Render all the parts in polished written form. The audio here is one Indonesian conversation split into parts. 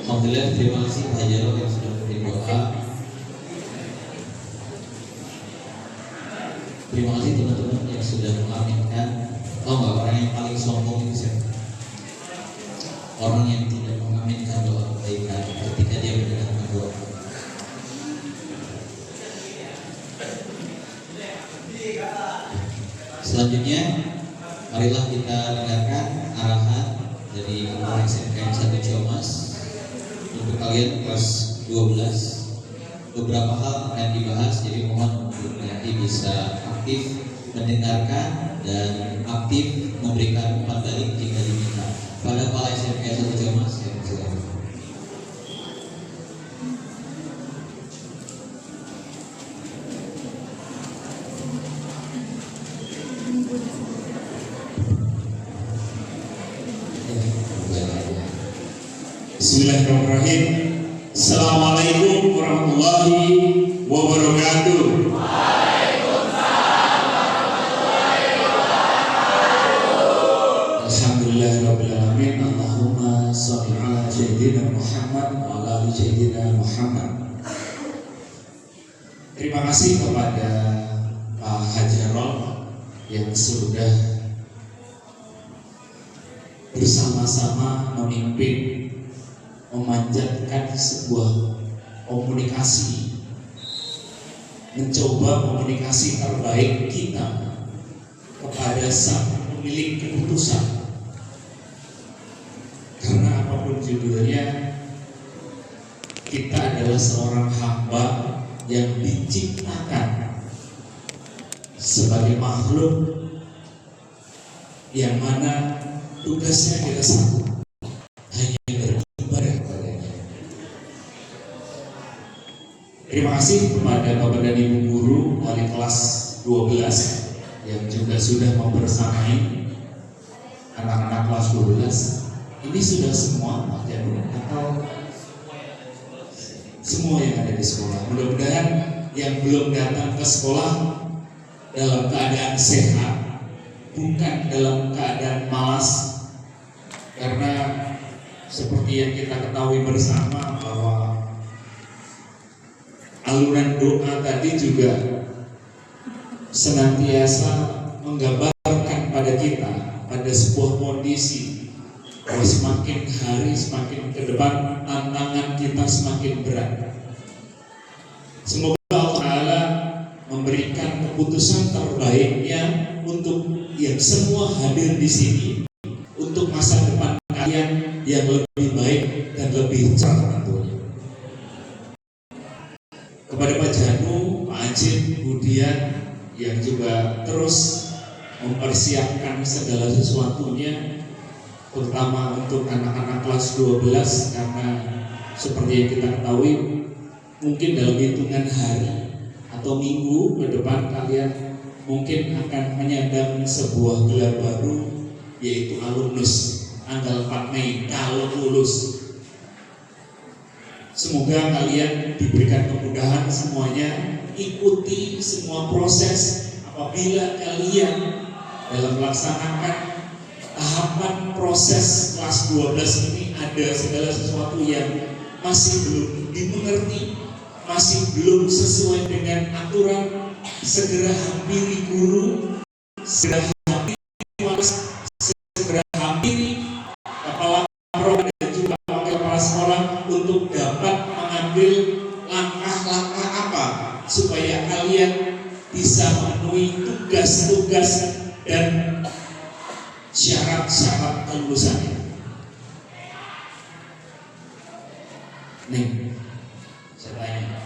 Alhamdulillah, terima kasih Pak Jarod yang sudah memberi doa. Terima kasih teman-teman yang sudah mengaminkan. Tahu nggak orang yang paling sombong itu siapa? Orang yang tidak mengaminkan doa kebaikan ketika dia mendengarkan doa. Selanjutnya, marilah kita dengarkan arahan dari Kepala SMKN 1 Ciamas untuk kalian kelas 12. Beberapa hal akan dibahas, jadi mohon untuk nanti bisa aktif mendengarkan dan aktif memberikan umpan balik jika diminta. Pada Kepala SMKN 1 Ciamas, silakan. Bismillahirrahmanirrahim. Assalamualaikum warahmatullahi wabarakatuh. Waalaikumsalam warahmatullahi wabarakatuh. Alhamdulillahirabbil alamin. Allahumma shalli ala sayyidina Muhammad wa ala ali sayyidina Muhammad. Terima kasih kepada Pak Hajarol yang sudah bersama-sama memimpin memanjatkan sebuah komunikasi, mencoba komunikasi terbaik kita kepada sang pemilik keputusan. Karena apapun judulnya, kita adalah seorang hamba yang diciptakan sebagai makhluk yang mana tugasnya adalah satu, hanya beribadah kepadanya. Terima kasih kepada Bapak dan Ibu Guru wali kelas 12 yang juga sudah membersamai anak-anak kelas 12. Ini sudah semua Pak Janu atau semua yang ada di sekolah? Mudah-mudahan yang belum datang ke sekolah dalam keadaan sehat, bukan dalam keadaan malas. Karena seperti yang kita ketahui bersama bahwa aluran doa tadi juga senantiasa menggambarkan pada kita pada sebuah kondisi bahwa semakin hari semakin ke depan tantangan kita semakin berat. Semoga Allah Ta'ala memberikan keputusan terbaiknya untuk yang semua hadir di sini, untuk masa depan kalian yang lebih baik dan lebih cerah tentunya. Kepada Pak Janu, Pak Ajin, Budian yang juga terus mempersiapkan segala sesuatunya, terutama untuk anak-anak kelas 12, karena seperti yang kita ketahui mungkin dalam hitungan hari atau minggu ke depan kalian mungkin akan menyandang sebuah gelar baru, yaitu alumnus tanggal 4 Mei kalau lulus. Semoga kalian diberikan kemudahan semuanya, ikuti semua proses. Apabila kalian dalam melaksanakan tahapan proses kelas 12 ini ada segala sesuatu yang masih belum dimengerti, masih belum sesuai dengan aturan, segera hampiri guru, segera hampiri kepala program dan juga wakil kepala sekolah untuk dapat mengambil langkah-langkah apa supaya kalian bisa memenuhi tugas-tugas dan syarat-syarat kelulusannya. Neng, saya tanya,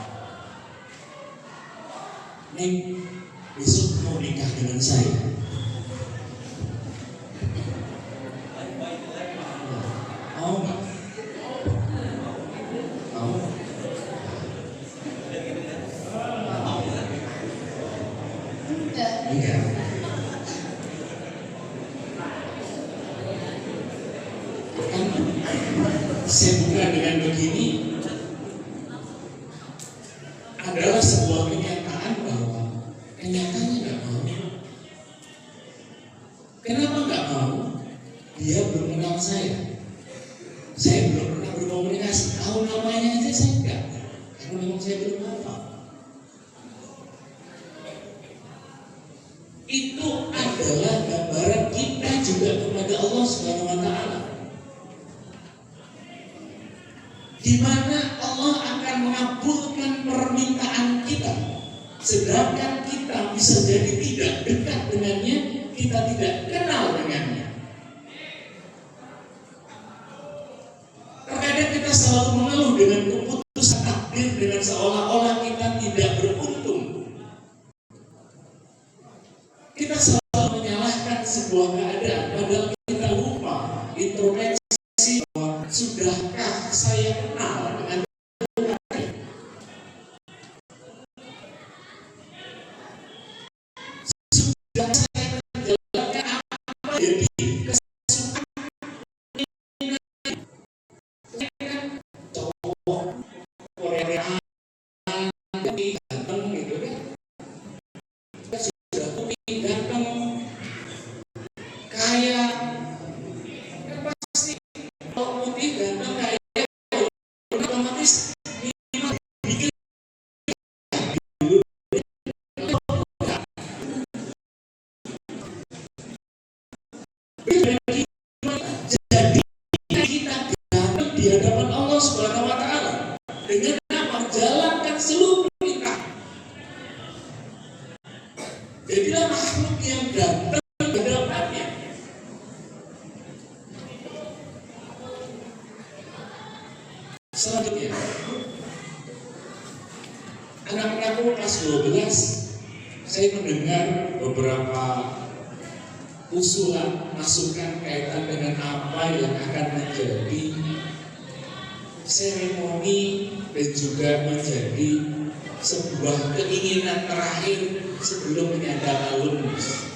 Neng besok mau nikah dengan saya? Mau nggak? Mau? saya buka dengan begini adalah sebuah kenyataan bahwa kenyataannya nggak mau. Kenapa nggak mau? Dia belum kenal saya belum pernah berkomunikasi, tahu namanya aja saya enggak, karena memang saya belum hafal. Itu adalah gambaran kita juga kepada Allah Subhanahu wa Ta'ala, di mana Allah akan mengabulkan permintaan kita, sedangkan kita bisa jadi tidak dekat dengannya, kita tidak kenal dengannya. Terkadang kita selalu mengeluh dengan keputusan takdir, dengan seolah-olah kita tidak beruntung. Kita selalu menyalahkan sebuah keadaan, padahal kita lupa introspeksi bahwa sudahkah saya kenal dengan Tuhan? Sudah saya menjalankan apa jadi ganteng gitu kan, sudah putih ganteng kaya kan pasti kalau putih ganteng kaya otomatis bikin jadi kita ganteng di hadapan Allah Subhanahu wa Ta'ala dengan menjalankan seluruh perintah. Jadilah makhluk yang ganteng di hadapannya. Selanjutnya, anak-anakku kelas 12, saya mendengar beberapa usulan, masukan kaitan dengan apa yang akan menjadi seremoni dan juga menjadi sebuah keinginan terakhir sebelum menyatakan lulus.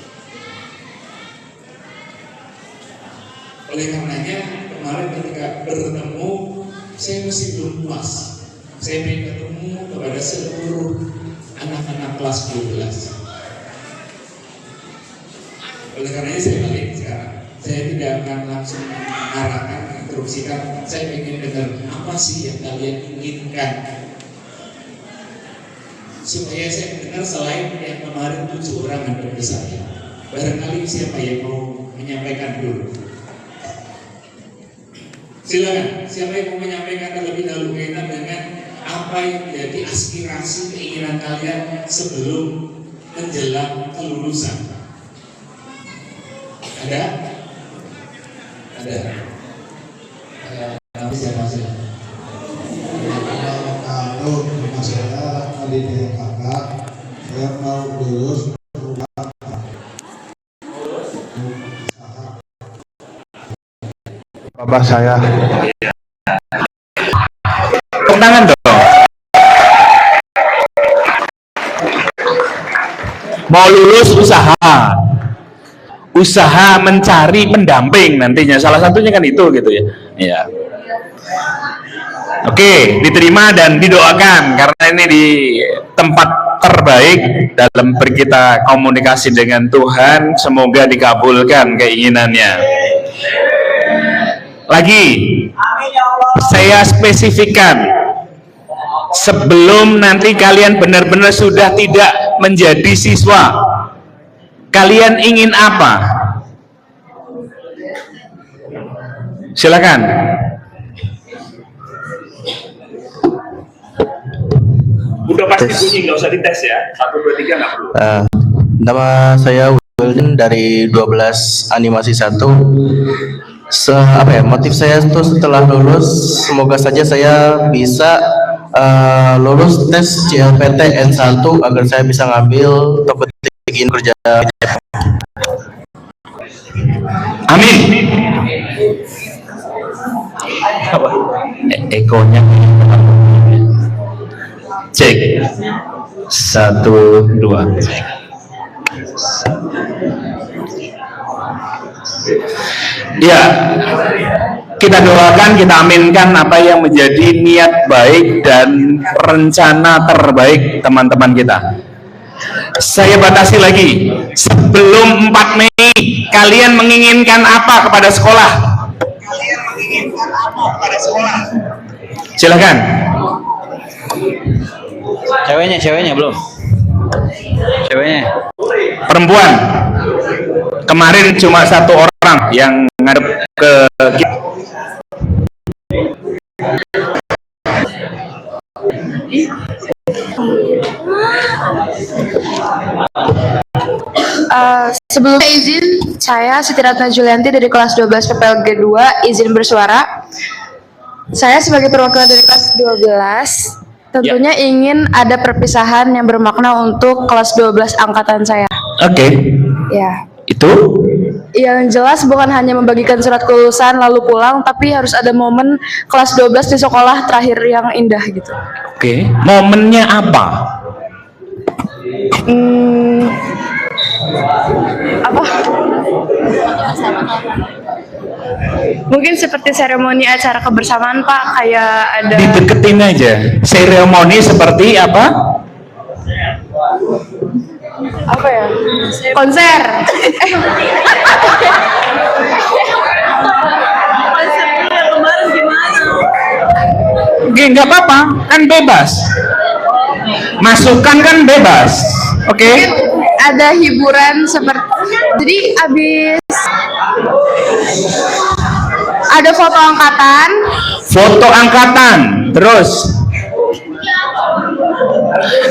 Oleh karenanya kemarin ketika bertemu, saya masih belum puas. Saya ingin ketemu kepada seluruh anak-anak kelas 12. Oleh karenanya saya balik sekarang. Saya tidak akan langsung mengarahkan, menginstruksikan. Saya ingin dengar apa sih yang kalian inginkan, supaya saya dengar selain yang kemarin 7 orang yang dari saya. Barangkali siapa yang mau menyampaikan dulu? Silakan, siapa yang mau menyampaikan terlebih dahulu kaitan dengan apa yang menjadi aspirasi keinginan kalian sebelum menjelang kelulusan? Ada? Ada. Siapa sih? Kalau rumah saya di DKK, saya mau lulus rumah bapak saya. Tepuk tangan dong. Mau lulus usaha mencari pendamping nantinya, salah satunya kan itu gitu ya. Iya. Oke, diterima dan didoakan karena ini di tempat terbaik dalam kita komunikasi dengan Tuhan, semoga dikabulkan keinginannya. Lagi, saya spesifikkan sebelum nanti kalian benar-benar sudah tidak menjadi siswa, kalian ingin apa? Silakan. Udah pasti bunyi, nggak usah dites ya. 1, 2, 3 nggak perlu. Nama saya Wildan dari 12 animasi 1. Motif saya itu setelah lulus, semoga saja saya bisa lulus tes CLPT N1 agar saya bisa ngambil toko bikin kerja. Amin. Ekonya cek 1, 2. Ya, kita doakan, kita aminkan apa yang menjadi niat baik dan rencana terbaik teman-teman kita. Saya batasi lagi, sebelum 4 Mei kalian menginginkan apa kepada sekolah? Silakan. Ceweknya belum. Ceweknya. Perempuan. Kemarin cuma 1 orang yang ngadep ke kita. Sebelum izin, saya Siti Ratna Julianti dari kelas 12 PPLG 2 izin bersuara. Saya sebagai perwakilan dari kelas 12 tentunya ingin ada perpisahan yang bermakna untuk kelas 12 angkatan saya. Oke. Ya. Itu Yang jelas bukan hanya membagikan surat kelulusan lalu pulang, tapi harus ada momen kelas 12 di sekolah terakhir yang indah gitu. oke. Momennya apa? Apa? Mungkin seperti seremoni acara kebersamaan Pak, kayak ada Dideketin aja. Seremoni seperti apa? apa ya? Konser. Oke, nggak apa-apa, kan bebas. Masukan kan bebas. Oke. Ada hiburan seperti jadi habis ada foto angkatan. Foto angkatan. Terus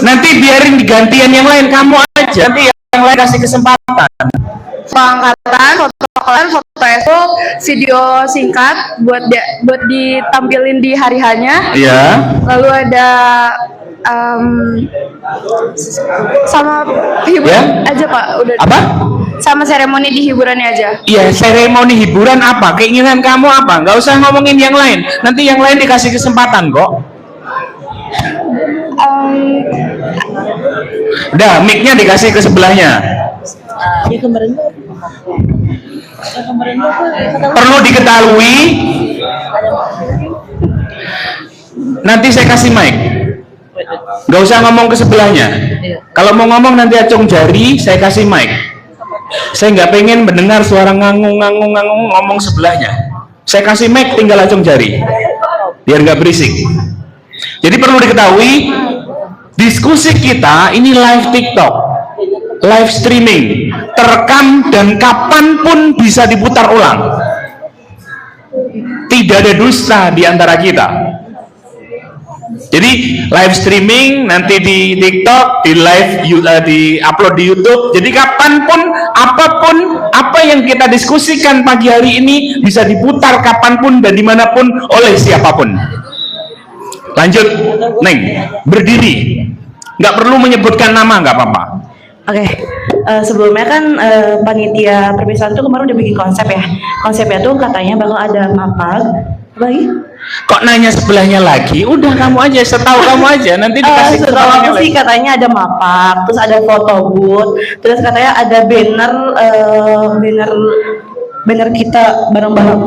nanti biarin digantian yang lain, kamu aja. Nanti yang lain kasih kesempatan. Foto angkatan, foto kalian, foto itu video singkat buat ditampilin di hari hanya. Iya. Lalu ada sama hiburan aja Pak, udah. Apa? Sama seremoni di hiburannya aja. Iya, seremoni hiburan apa? Keinginan kamu apa? Nggak usah ngomongin yang lain. Nanti yang lain dikasih kesempatan kok. Udah, mic-nya dikasih ke sebelahnya. Perlu diketahui, nanti saya kasih mic. Nggak usah ngomong ke sebelahnya. Kalau mau ngomong nanti acung jari, saya kasih mic. Saya nggak pengen mendengar suara ngangung ngomong sebelahnya. Saya kasih mic, tinggal acung jari, biar nggak berisik. Jadi perlu diketahui, diskusi kita ini live TikTok, live streaming, terekam dan kapanpun bisa diputar ulang. Tidak ada dusta di antara kita. Jadi live streaming nanti di TikTok, di live, di upload di YouTube. Jadi kapanpun, apapun, apa yang kita diskusikan pagi hari ini bisa diputar kapanpun dan dimanapun oleh siapapun. Lanjut, Neng, berdiri. Nggak perlu menyebutkan nama, nggak apa-apa. Oke, sebelumnya kan panitia perpisahan tuh kemarin udah bikin konsep ya. Konsepnya tuh katanya bakal ada mapag, lagi. Kok nanya sebelahnya lagi? Udah kamu aja, setahu kamu aja. Nanti dikasih Setahu aku sih katanya ada mapag, terus ada foto booth, terus katanya ada banner kita bareng-bareng.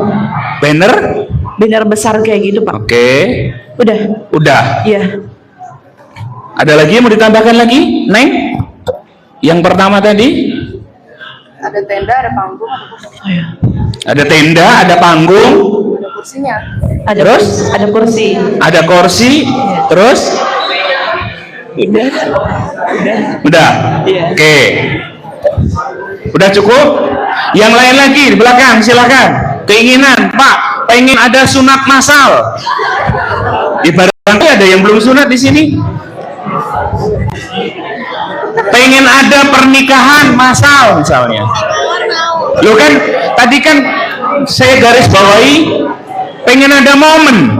Banner besar kayak gitu Pak. Oke. Udah. Iya. Ada lagi yang mau ditambahkan lagi, Neng? Yang pertama tadi? Ada tenda, ada panggung, ada kursi. Oh, iya. Ada tenda, ada panggung, Ada kursinya. Terus ada kursi. ada kursi, terus? Udah. Iya. Oke. Udah cukup? Yang lain lagi di belakang, silakan. Keinginan, Pak, pengen ada sunat massal. Ibaratnya ada yang belum sunat di sini. Pengen ada pernikahan massal misalnya. Lo kan tadi kan saya garis bawahi pengen ada momen.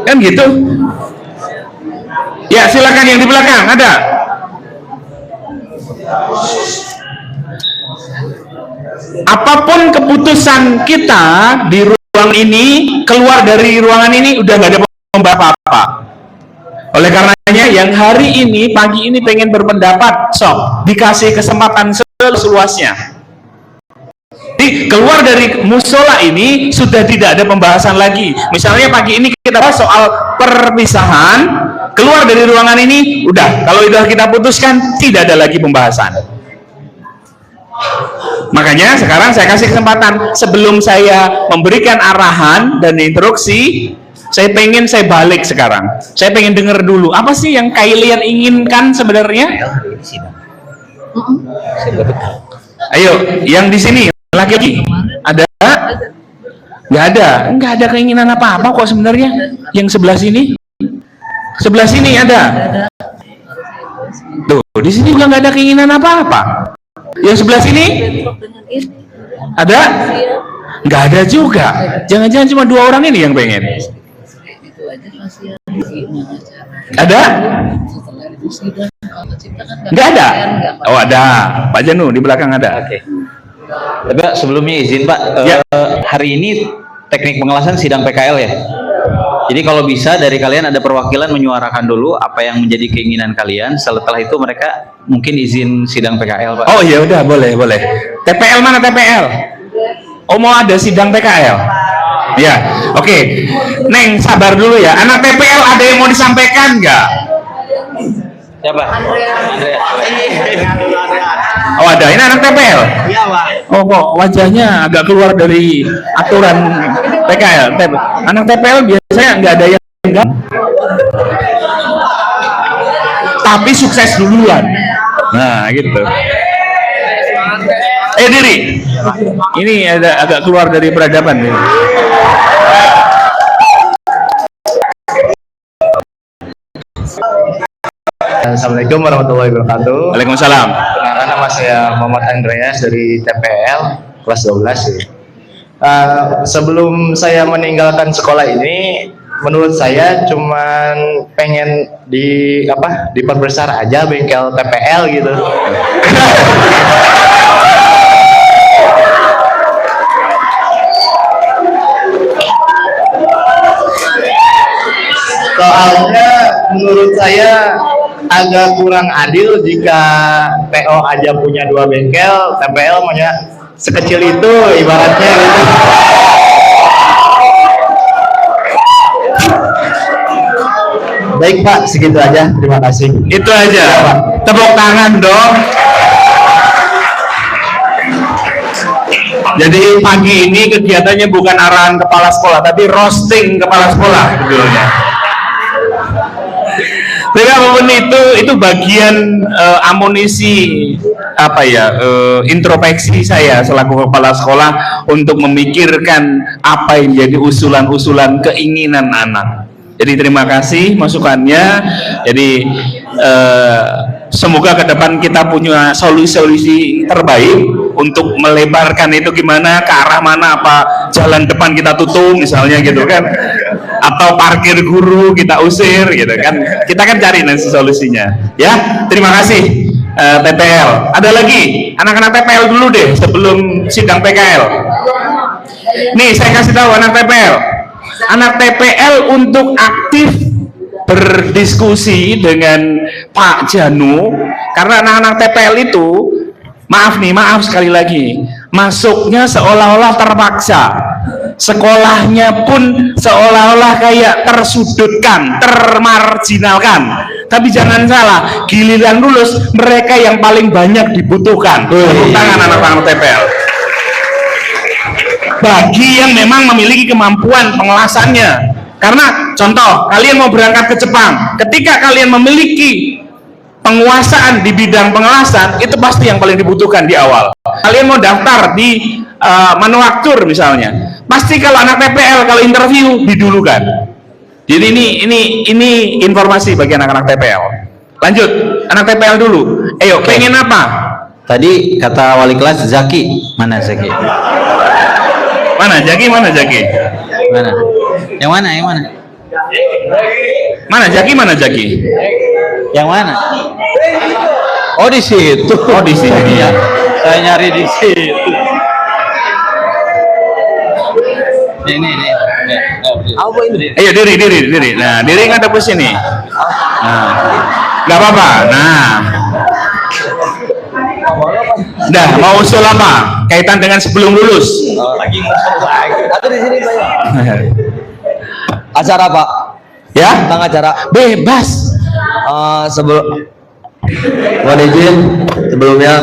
Kan gitu. Ya, silakan yang di belakang ada. Apapun keputusan kita di ruang ini, keluar dari ruangan ini udah nggak ada apa-apa. Oleh karenanya yang hari ini, pagi ini pengen berpendapat, sok dikasih kesempatan seluas-luasnya. Jadi keluar dari musola ini sudah tidak ada pembahasan lagi. Misalnya pagi ini kita bahas soal perpisahan, keluar dari ruangan ini, udah. Kalau sudah kita putuskan, tidak ada lagi pembahasan. Makanya sekarang saya kasih kesempatan, sebelum saya memberikan arahan dan instruksi, saya balik sekarang. Saya pengen dengar dulu, apa sih yang kalian inginkan sebenarnya? Ayo, yang di sini laki-laki ada? Nggak ada keinginan apa-apa kok sebenarnya. Yang sebelah sini ada. Tuh, di sini juga nggak ada keinginan apa-apa. Yang sebelah sini ada? Nggak ada juga. Jangan-jangan cuma 2 orang ini yang pengen. Ada? Nggak ada? Oh ada. Pak Janu di belakang ada. Oke. Tapi sebelumnya izin Pak, Ya. Hari ini teknik pengelasan sidang PKL ya. Jadi kalau bisa dari kalian ada perwakilan menyuarakan dulu apa yang menjadi keinginan kalian. Setelah itu mereka mungkin izin sidang PKL Pak. Oh ya udah, boleh. TPL mana TPL? Oh mau ada sidang PKL? Ya, oke. Neng sabar dulu ya. Anak TPL ada yang mau disampaikan nggak? Siapa? Andrea. Oh ada, ini anak TPL? Iya Pak. Oh kok wajahnya agak keluar dari aturan PKL. Anak TPL biasanya nggak ada yang enggak. Tapi sukses duluan. Nah gitu. Diri. Ini ada agak keluar dari peradaban ini. Assalamualaikum warahmatullahi wabarakatuh. Waalaikumsalam. Perkenalkan, nama saya Muhammad Andreas dari TPL kelas 12 ya. Sebelum saya meninggalkan sekolah ini, menurut saya cuman pengen diperbesar aja bengkel TPL gitu. Soalnya menurut saya agak kurang adil jika PO aja punya 2 bengkel, TPL punya sekecil itu ibaratnya gitu. Baik Pak, segitu aja. Terima kasih. Itu aja. Tepuk tangan dong. Jadi pagi ini kegiatannya bukan arahan kepala sekolah, tapi roasting kepala sekolah sebetulnya. Tapi apapun itu bagian amunisi introspeksi saya selaku kepala sekolah untuk memikirkan apa yang jadi usulan-usulan keinginan anak. Jadi terima kasih masukannya. Jadi semoga ke depan kita punya solusi terbaik untuk melebarkan itu gimana, ke arah mana, apa jalan depan kita tutup misalnya gitu kan, atau parkir guru kita usir gitu kan. Kita kan cari nanti solusinya. Ya, terima kasih TPL. Ada lagi anak-anak TPL dulu deh sebelum sidang PKL. Nih saya kasih tahu anak TPL. Anak TPL untuk aktif berdiskusi dengan Pak Janu, karena anak-anak TPL itu maaf sekali lagi, masuknya seolah-olah terpaksa, sekolahnya pun seolah-olah kayak tersudutkan, termarginalkan. Tapi jangan salah, giliran lulus mereka yang paling banyak dibutuhkan. Tepuk tangan anak-anak TPL. Bagi yang memang memiliki kemampuan pengelasannya. Karena contoh, kalian mau berangkat ke Jepang, ketika kalian memiliki penguasaan di bidang pengelasan, itu pasti yang paling dibutuhkan di awal. Kalian mau daftar di manufaktur misalnya, pasti kalau anak TPL kalau interview didulukan. Jadi ini informasi bagi anak-anak TPL. Lanjut, anak TPL dulu. Ayo, pengen apa? Tadi kata wali kelas Zaki. Mana Zaki? Mana Zaki? Mana Zaki? Mana? Yang mana? Mana Zaki? Mana Zaki? Yang mana? Oh di situ. Oh di sini ya. Saya nyari di situ. Ini. Apa ini? Ayo diri. Nah, diri ngadep ke sini. Nah, nggak apa-apa. Nah, Dah, mau usul apa? Kaitan dengan sebelum lulus. Lagi musuh lagi. Atau di sini banyak. Acara Pak, Ya, tentang acara. bebas. Sebelum mohon izin sebelumnya,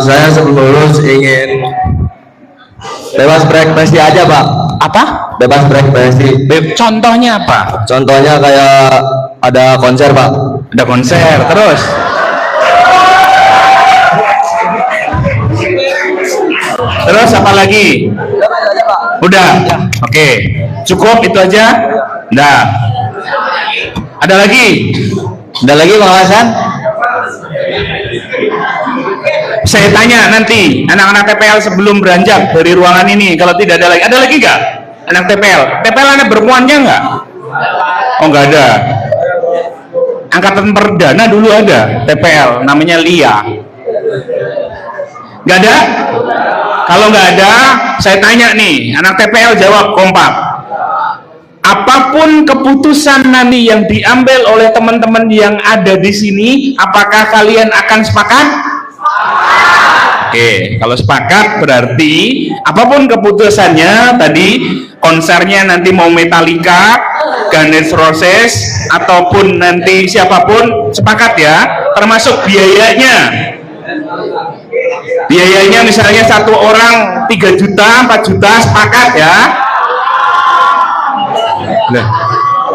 saya sebelum lulus ingin bebas berekspresi aja Pak. Apa? Bebas berekspresi. Contohnya apa? Contohnya kayak ada konser Pak. Ada konser, terus. Terus apa lagi? Udah. Oke. Cukup itu aja? Udah. Ada lagi? Ada lagi Bang Hasan? Saya tanya nanti anak-anak TPL sebelum beranjak dari ruangan ini, kalau tidak ada lagi nggak anak TPL? TPL ada bermuannya nggak? Oh nggak ada. Angkatan perdana dulu ada TPL, namanya LIA. Nggak ada? Kalau nggak ada, saya tanya nih, anak TPL jawab kompak. Apapun keputusan nanti yang diambil oleh teman-teman yang ada di sini, apakah kalian akan sepakat? Oke, kalau sepakat berarti apapun keputusannya tadi, konsernya nanti mau Metallica, Guns N' Roses, ataupun nanti siapapun, sepakat ya, termasuk biayanya. Biayanya misalnya satu orang 3 juta, 4 juta, sepakat ya. Nah,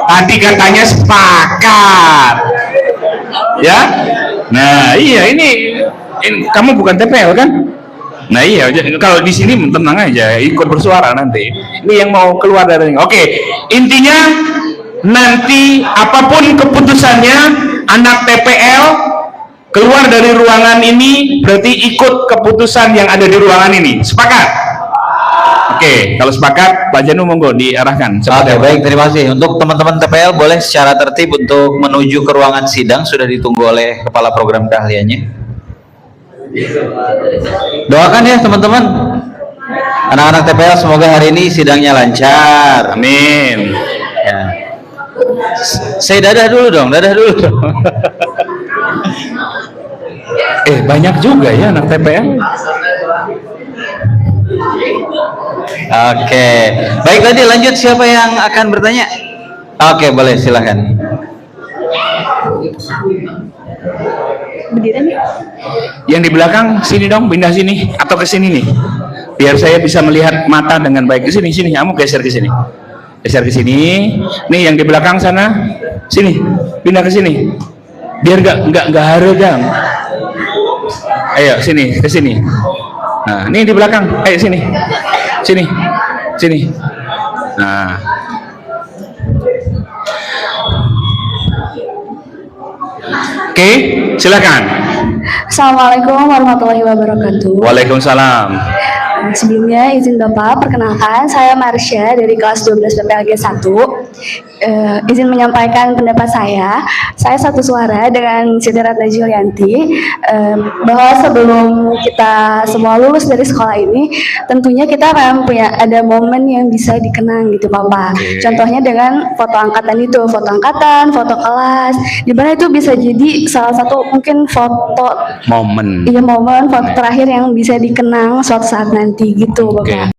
tadi katanya sepakat ya. Nah iya, ini kamu bukan TPL kan? Nah iya, kalau di sini tenang aja, ikut bersuara nanti. Ini yang mau keluar dari ini. Oke, intinya nanti apapun keputusannya, anak TPL keluar dari ruangan ini berarti ikut keputusan yang ada di ruangan ini. Sepakat? Oke, kalau sepakat, Pak Janu monggo diarahkan. Oke, baik, terima kasih. Untuk teman-teman TPL boleh secara tertib untuk menuju ke ruangan sidang, sudah ditunggu oleh kepala program keahliannya. Doakan ya teman-teman. Anak-anak TPL semoga hari ini sidangnya lancar. Amin. Ya. Saya dadah dulu dong, dadah dulu dong. Banyak juga ya anak TPL. Oke, baik, tadi lanjut, siapa yang akan bertanya? Oke, boleh, silahkan. Yang di belakang sini dong, pindah sini atau ke sini nih, biar saya bisa melihat mata dengan baik. Ke sini, kamu geser ke sini, geser ke sini. Nih yang di belakang sana, sini, pindah ke sini, biar nggak haregang. Ayo sini, ke sini. Nah, ini di belakang, ayo sini. Sini. Nah. Oke, silakan. Assalamualaikum warahmatullahi wabarakatuh. Waalaikumsalam. Sebelumnya izin Bapak, perkenalkan saya Marsha dari kelas 12 PPLG 1. Izin menyampaikan pendapat saya satu suara dengan Siti Ratna Julianti, bahwa sebelum kita semua lulus dari sekolah ini, tentunya kita akan punya ada momen yang bisa dikenang gitu Bapak. Contohnya dengan foto angkatan itu, foto angkatan, foto kelas, di mana itu bisa jadi salah satu mungkin foto Momen. iya, momen foto terakhir yang bisa dikenang suatu saat nanti gitu Bapak.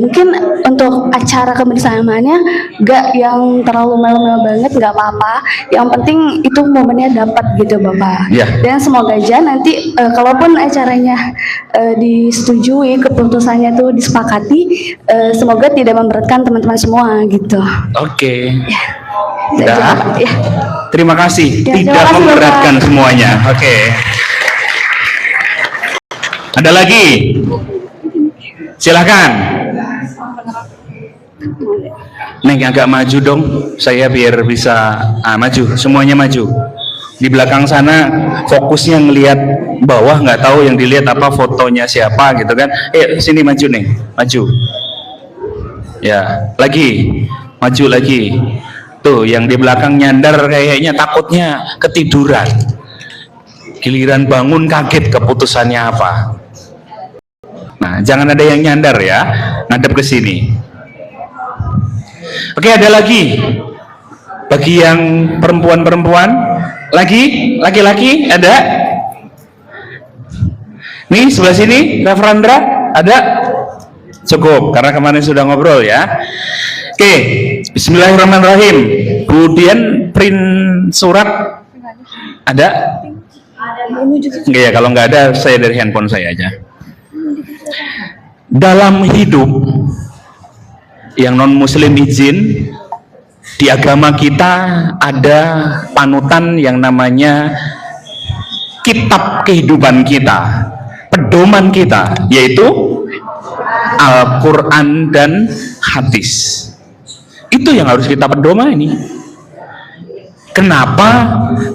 Mungkin untuk acara kebersamaannya gak yang terlalu mewah-mewah banget, gak apa-apa, yang penting itu momennya dapat gitu Bapak. Dan semoga aja nanti kalaupun acaranya disetujui, keputusannya tuh disepakati, semoga tidak memberatkan teman-teman semua gitu. Oke. Ya, ya. Terima kasih. Ya, terima Tidak kasih, memberatkan Bapak. semuanya. Oke. Ada lagi? Silahkan. Neng agak maju dong, saya biar bisa maju. Semuanya maju. Di belakang sana fokusnya ngelihat bawah, nggak tahu yang dilihat apa, fotonya siapa gitu kan. Sini maju Neng, maju. Ya, lagi, maju lagi. Tuh, yang di belakang nyandar kayaknya takutnya ketiduran. Giliran bangun kaget keputusannya apa. Nah, jangan ada yang nyandar ya, ngadep ke sini. Oke, ada lagi. Bagi yang perempuan-perempuan, lagi, laki-laki ada? Nih sebelah sini, Reverendra ada? Cukup, karena kemarin sudah ngobrol ya. Oke, Bismillahirrahmanirrahim. Kemudian print surat ada? Enggak ya, kalau nggak ada saya dari handphone saya aja. Dalam hidup yang non muslim izin, di agama kita ada panutan yang namanya kitab kehidupan kita, pedoman kita, yaitu Al-Quran dan hadis. Itu yang harus kita pedomani. Kenapa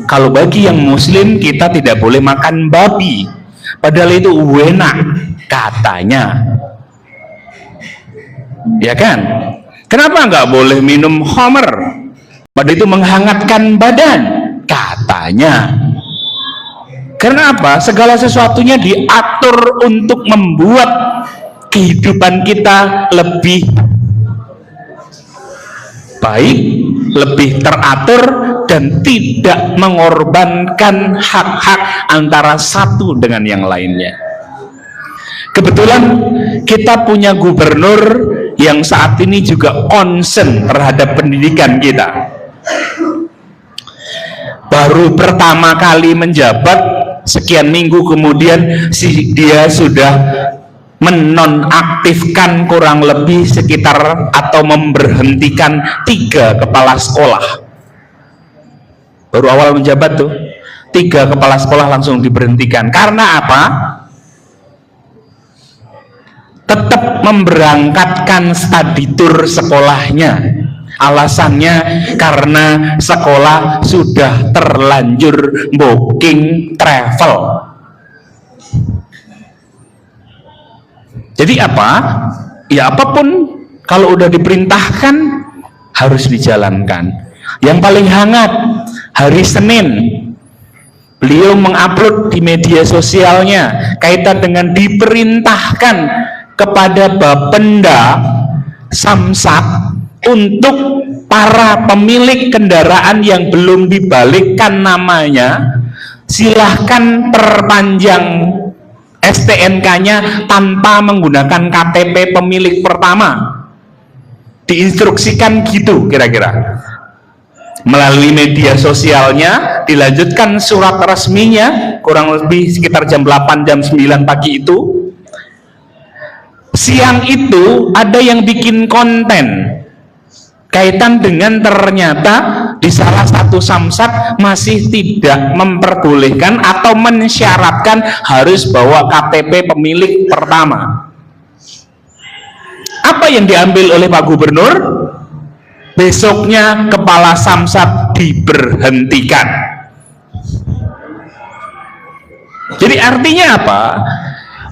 kalau bagi yang muslim kita tidak boleh makan babi, padahal itu enak katanya, ya kan? Kenapa nggak boleh minum khamr, padahal itu menghangatkan badan katanya? Karena apa? Segala sesuatunya diatur untuk membuat kehidupan kita lebih baik, lebih teratur, dan tidak mengorbankan hak-hak antara satu dengan yang lainnya. Kebetulan kita punya gubernur yang saat ini juga concern terhadap pendidikan kita. Baru pertama kali menjabat, sekian minggu kemudian dia sudah menonaktifkan kurang lebih sekitar atau memberhentikan 3 kepala sekolah. Baru awal menjabat tuh 3 kepala sekolah langsung diberhentikan. Karena apa? Tetap memberangkatkan study tour sekolahnya. Alasannya karena sekolah sudah terlanjur booking travel. Jadi apa? Ya apapun kalau udah diperintahkan harus dijalankan. Yang paling hangat hari Senin beliau mengupload di media sosialnya kaitan dengan diperintahkan kepada Bapenda Samsat untuk para pemilik kendaraan yang belum dibalikkan namanya, silahkan perpanjang STNK-nya tanpa menggunakan KTP pemilik pertama. Diinstruksikan gitu kira-kira. Melalui media sosialnya, dilanjutkan surat resminya, kurang lebih sekitar jam 8, jam 9 pagi itu. Siang itu ada yang bikin konten kaitan dengan ternyata di salah satu samsat masih tidak memperbolehkan atau mensyaratkan harus bawa KTP pemilik pertama. Apa yang diambil oleh Pak Gubernur? Besoknya kepala samsat diberhentikan. Jadi artinya apa?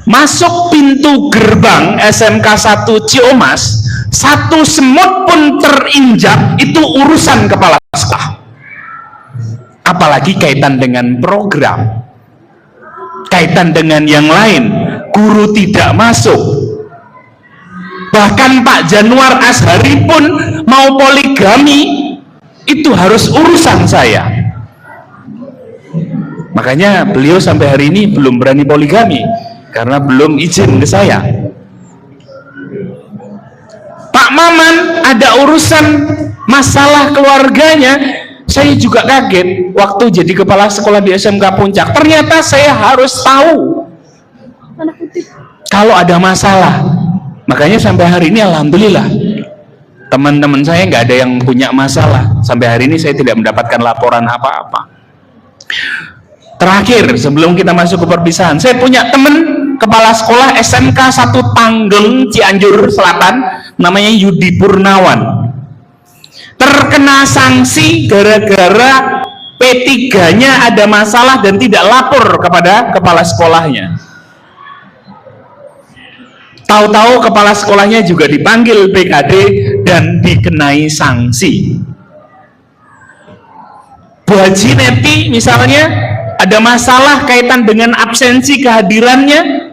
Masuk pintu gerbang SMK 1 Ciamas, satu semut pun terinjak, itu urusan kepala sekolah. Apalagi kaitan dengan program, kaitan dengan yang lain, guru tidak masuk. Bahkan Pak Januar Azhari pun mau poligami, itu harus urusan saya. Makanya beliau sampai hari ini belum berani poligami, karena belum izin ke saya. Pak Maman ada urusan masalah keluarganya. Saya juga kaget waktu jadi kepala sekolah di SMK Puncak. Ternyata saya harus tahu kalau ada masalah. Makanya sampai hari ini alhamdulillah teman-teman saya nggak ada yang punya masalah. Sampai hari ini saya tidak mendapatkan laporan apa-apa. Terakhir sebelum kita masuk ke perpisahan, saya punya teman kepala sekolah SMK 1 Tanggeng Cianjur Selatan, namanya Yudi Purnawan, terkena sanksi gara-gara P3-nya ada masalah dan tidak lapor kepada kepala sekolahnya. Tahu-tahu kepala sekolahnya juga dipanggil PKD dan dikenai sanksi. Bu Haji Neti misalnya ada masalah kaitan dengan absensi kehadirannya.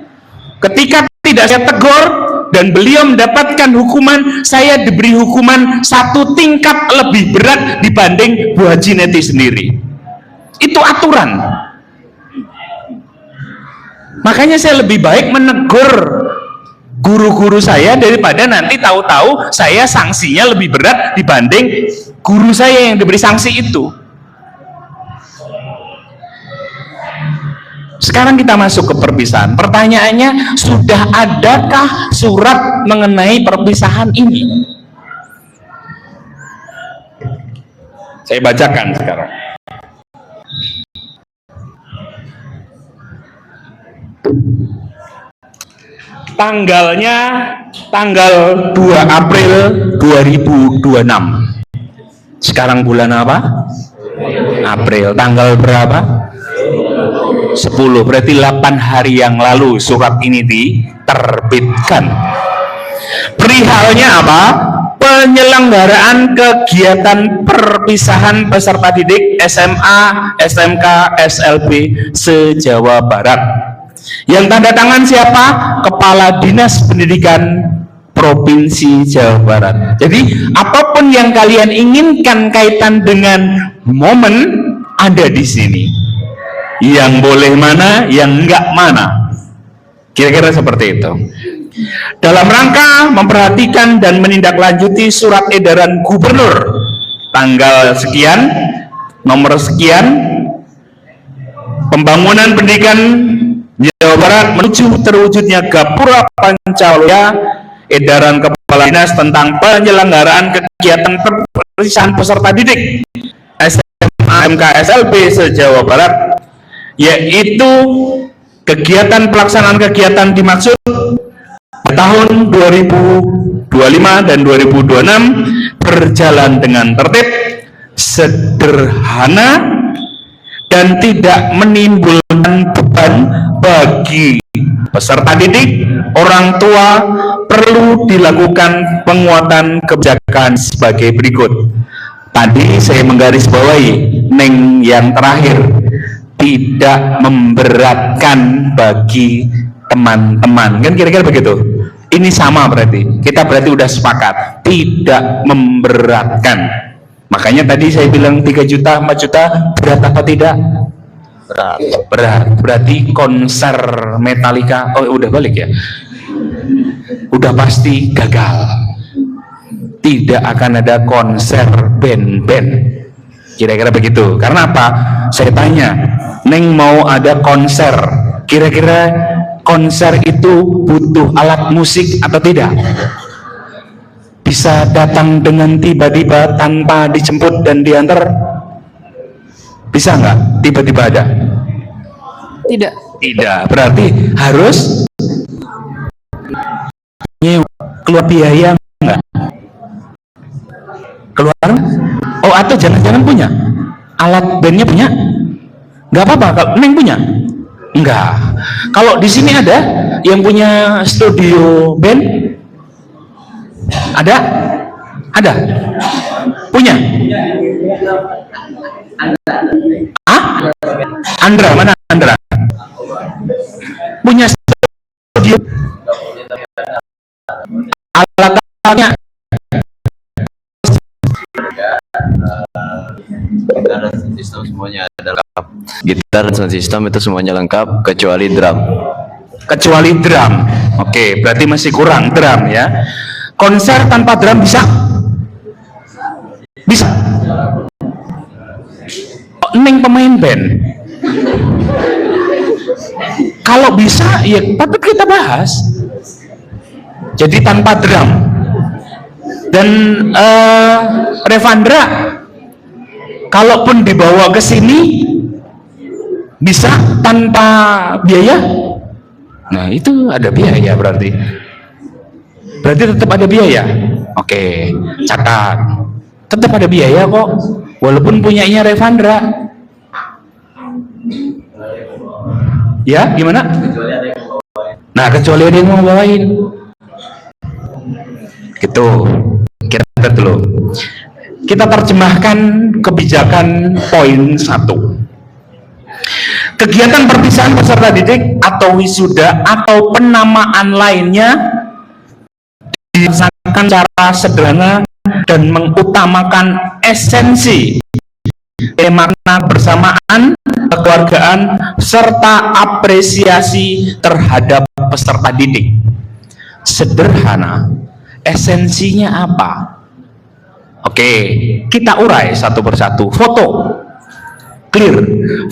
Ketika tidak saya tegur dan beliau mendapatkan hukuman, saya diberi hukuman 1 tingkat lebih berat dibanding Bu Haji Neti sendiri. Itu aturan. Makanya saya lebih baik menegur guru-guru saya daripada nanti tahu-tahu saya sanksinya lebih berat dibanding guru saya yang diberi sanksi itu. Sekarang kita masuk ke perpisahan. Pertanyaannya, sudah adakah surat mengenai perpisahan ini? Saya bacakan sekarang. Tanggalnya tanggal 2 April 2026. Sekarang bulan apa? April. Tanggal berapa? 10. Berarti 8 hari yang lalu surat ini diterbitkan. Perihalnya apa? Penyelenggaraan kegiatan perpisahan peserta didik SMA, SMK, SLB se-Jawa Barat. Yang tanda tangan siapa? Kepala Dinas Pendidikan Provinsi Jawa Barat. Jadi apapun yang kalian inginkan kaitan dengan momen ada di sini. Yang boleh mana, yang enggak mana. Kira-kira seperti itu. Dalam rangka memperhatikan dan menindaklanjuti surat edaran gubernur tanggal sekian, nomor sekian, pembangunan pendidikan Jawa Barat menuju terwujudnya Gapura Pancaloya, edaran Kepala Dinas tentang penyelenggaraan kegiatan perpisahan peserta didik SMA, MK, SLB se-Jawa Barat, yaitu kegiatan pelaksanaan kegiatan dimaksud tahun 2025 dan 2026 berjalan dengan tertib, sederhana, dan tidak menimbulkan beban bagi peserta didik. Orang tua perlu dilakukan penguatan kebijakan sebagai berikut. Tadi saya menggarisbawahi Neng yang terakhir, tidak memberatkan bagi teman-teman, kan kira-kira begitu. Ini sama berarti, kita berarti udah sepakat tidak memberatkan. Makanya tadi saya bilang 3 juta, 4 juta berat apa tidak? Berat. Berarti konser Metallica, oh udah balik ya, udah pasti gagal. Tidak akan ada konser band-band, kira-kira begitu. Karena apa? Saya tanya, Neng mau ada konser, kira-kira konser itu butuh alat musik atau tidak? Bisa datang dengan tiba-tiba tanpa dijemput dan diantar? Bisa nggak tiba-tiba ada? Tidak. Tidak, berarti harus keluar biaya nggak? Keluar? Oh, atau jangan-jangan punya? Alat bandnya punya? Nggak apa-apa, kalau Neng punya? Enggak. Kalau di sini ada yang punya studio band? Ada? Ada? Punya? Ah? Andra, mana Andra? Punya studio? Alat-alatnya? Gitar dan sound system semuanya ada lengkap. Gitar dan sound system itu semuanya lengkap kecuali drum. Kecuali drum. Oke, berarti masih kurang drum ya. Konser tanpa drum bisa? Bisa. Oh, Neng pemain band. Kalau bisa ya patut kita bahas. Jadi tanpa drum. Dan Revandra, kalaupun dibawa ke sini bisa tanpa biaya? Nah, itu ada biaya berarti. Berarti tetap ada biaya. Oke, catat. Tetap ada biaya kok, walaupun punyanya Revandra. Ya, gimana? Nah, kecuali ada yang mau bawain. Gitu. Kita dulu. Kita terjemahkan kebijakan poin 1. Kegiatan perpisahan peserta didik atau wisuda atau penamaan lainnya dilaksanakan secara sederhana dan mengutamakan esensi makna bersamaan, kekeluargaan, serta apresiasi terhadap peserta didik. Sederhana, esensinya apa? Oke, kita urai satu persatu. Foto, clear.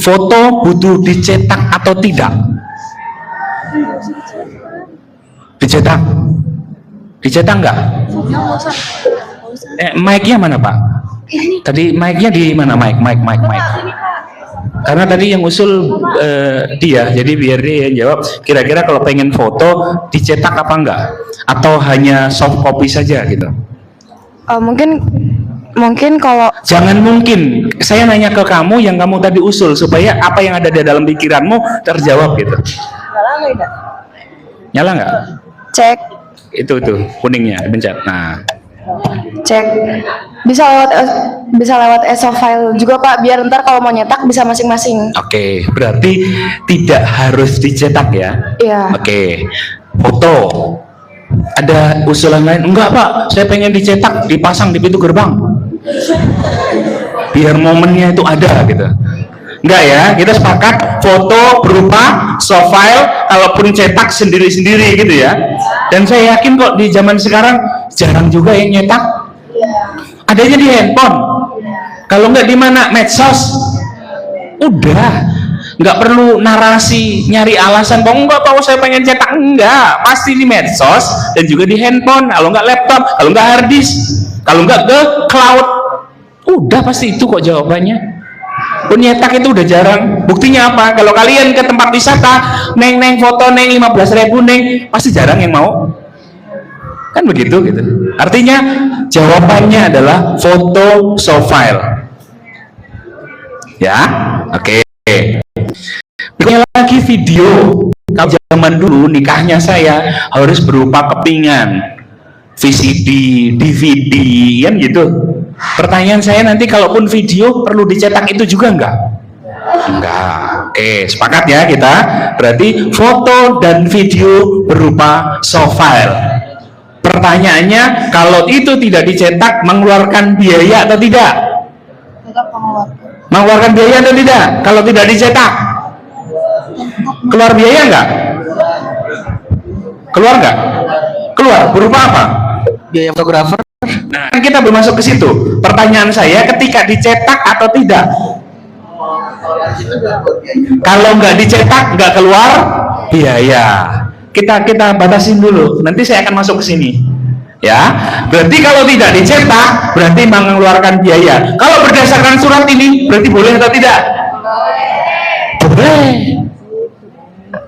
Foto butuh dicetak atau tidak? Dicetak? Dicetak enggak? Mic-nya mana Pak? Tadi mic-nya di mana? Mic. Karena tadi yang usul dia, jadi biar dia yang jawab. Kira-kira kalau pengen foto dicetak apa enggak? Atau hanya soft copy saja gitu? Mungkin kalau Jangan mungkin. Saya nanya ke kamu yang kamu tadi usul supaya apa yang ada di dalam pikiranmu terjawab gitu. Nyala nggak? cek Itu kuningnya dipencet. Nah, cek bisa lewat ESO file juga Pak, biar ntar kalau mau nyetak bisa masing-masing. oke. Berarti tidak harus dicetak ya? Iya. Oke. Foto. Ada usulan lain? Enggak Pak, saya pengen dicetak, dipasang di pintu gerbang. Biar momennya itu ada gitu. Enggak ya, kita sepakat foto berupa soft file, kalaupun cetak sendiri-sendiri gitu ya. Dan saya yakin kok di zaman sekarang jarang juga yang nyetak. Adanya di handphone. Kalau enggak di mana? Medsos. Udah, nggak perlu narasi nyari alasan bahwa enggak Pak saya pengen cetak, enggak, pasti di medsos dan juga di handphone, kalau enggak laptop, kalau enggak hard disk, kalau enggak ke cloud, udah pasti itu kok jawabannya. Penyetak itu udah jarang. Buktinya apa? Kalau kalian ke tempat wisata, neng foto neng 15.000 neng, pasti jarang yang mau. Kan begitu gitu. Artinya jawabannya adalah foto soft file. Ya, oke. Berikutnya lagi video. Kalau zaman dulu nikahnya saya harus berupa kepingan, VCD, DVD, kan gitu. Pertanyaan saya nanti kalaupun video perlu dicetak itu juga enggak? Enggak. Oke, sepakat ya kita. Berarti foto dan video berupa soft file. Pertanyaannya, kalau itu tidak dicetak mengeluarkan biaya atau tidak? Mengeluarkan biaya atau tidak? Kalau tidak dicetak, keluar biaya enggak? Keluar enggak? Keluar. Berupa apa? Biaya fotografer. Nah, kita belum masuk ke situ. Pertanyaan saya, ketika dicetak atau tidak? Kalau nggak dicetak, nggak keluar biaya. Kita batasin dulu. Nanti saya akan masuk ke sini. Ya, berarti kalau tidak dicetak, berarti mengeluarkan biaya. Kalau berdasarkan surat ini, berarti boleh atau tidak? Boleh.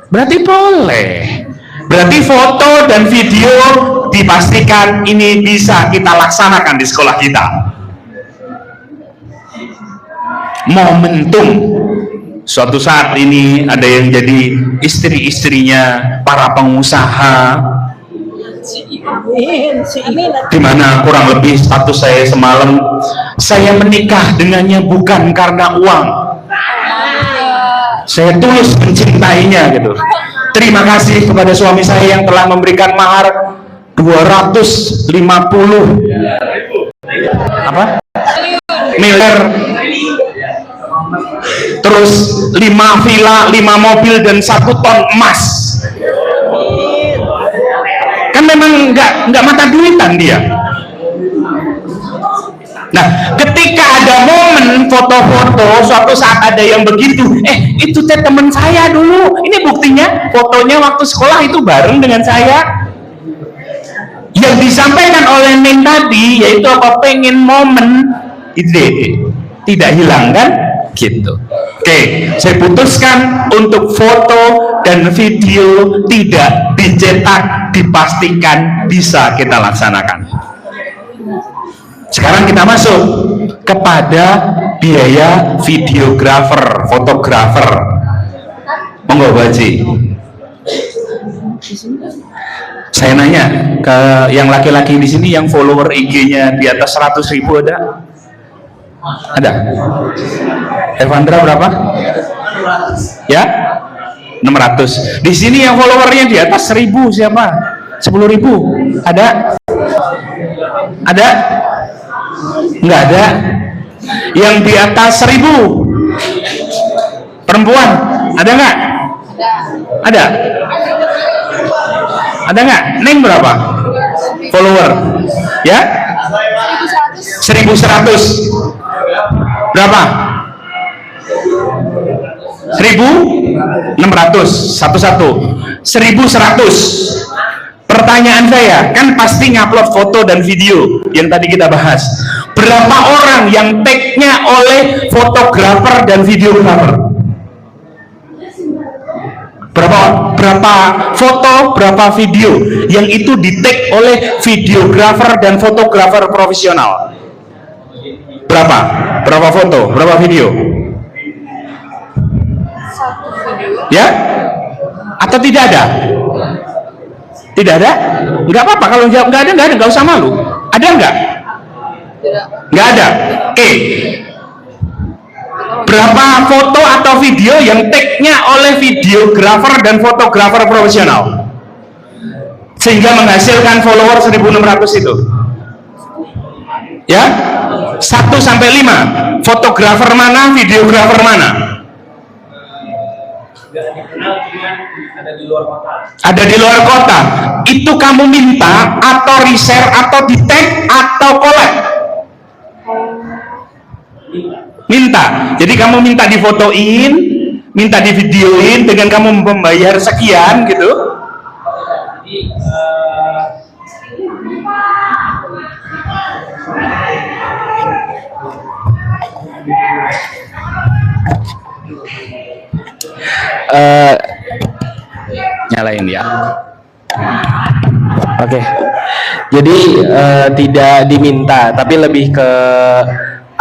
Berarti boleh. Berarti foto dan video dipastikan ini bisa kita laksanakan di sekolah kita. Momentum. Suatu saat ini ada yang jadi istri-istrinya para pengusaha, di mana kurang lebih status saya semalam, saya menikah dengannya bukan karena uang, saya tulus mencintainya gitu. Terima kasih kepada suami saya yang telah memberikan mahar 250 miliar, terus 5 villa, 5 mobil dan 1 ton emas. Kan memang nggak mata duitan dia. Nah, ketika ada momen foto-foto, suatu saat ada yang begitu, itu teh teman saya dulu. Ini buktinya, fotonya waktu sekolah itu bareng dengan saya. Yang disampaikan oleh Neng tadi, yaitu apa, pengen momen, ide, tidak hilang kan? Gitu. Oke, saya putuskan untuk foto dan video tidak dicetak, dipastikan bisa kita laksanakan. Sekarang kita masuk kepada biaya videografer, fotografer. Monggo Bu Haji. Saya nanya ke yang laki-laki di sini yang follower IG-nya di atas 100.000 ada? Ada? Evandra berapa? Ya? 600. Di sini yang followernya di atas 1.000 siapa? 10.000? Ada? Ada? Enggak ada. Yang di atas 1000. Perempuan, ada nggak? Ada. Ada nggak? Neng berapa? Follower? Ya? 1100. Berapa? 1600. Satu-satu. 1100. Pertanyaan saya, kan pasti ngupload foto dan video yang tadi kita bahas. Berapa orang yang tag-nya oleh fotografer dan videografer? Berapa foto, berapa video yang itu di-tag oleh videografer dan fotografer profesional? Berapa? Berapa foto, berapa video? Ya? Atau tidak ada? Tidak ada? Nggak apa-apa kalau jawab nggak ada, nggak usah malu. Ada nggak? Nggak ada. Oke. Berapa foto atau video yang tag-nya oleh videografer dan fotografer profesional sehingga menghasilkan follower 1600 itu? Ya? 1 sampai 5. Fotografer mana, videografer mana? Ada di luar kota. Itu kamu minta atau reshare atau di tag atau collab? Minta. Jadi kamu minta difotoin, minta divideoin dengan kamu membayar sekian gitu. Nyalain ya. Oke. Jadi tidak diminta, tapi lebih ke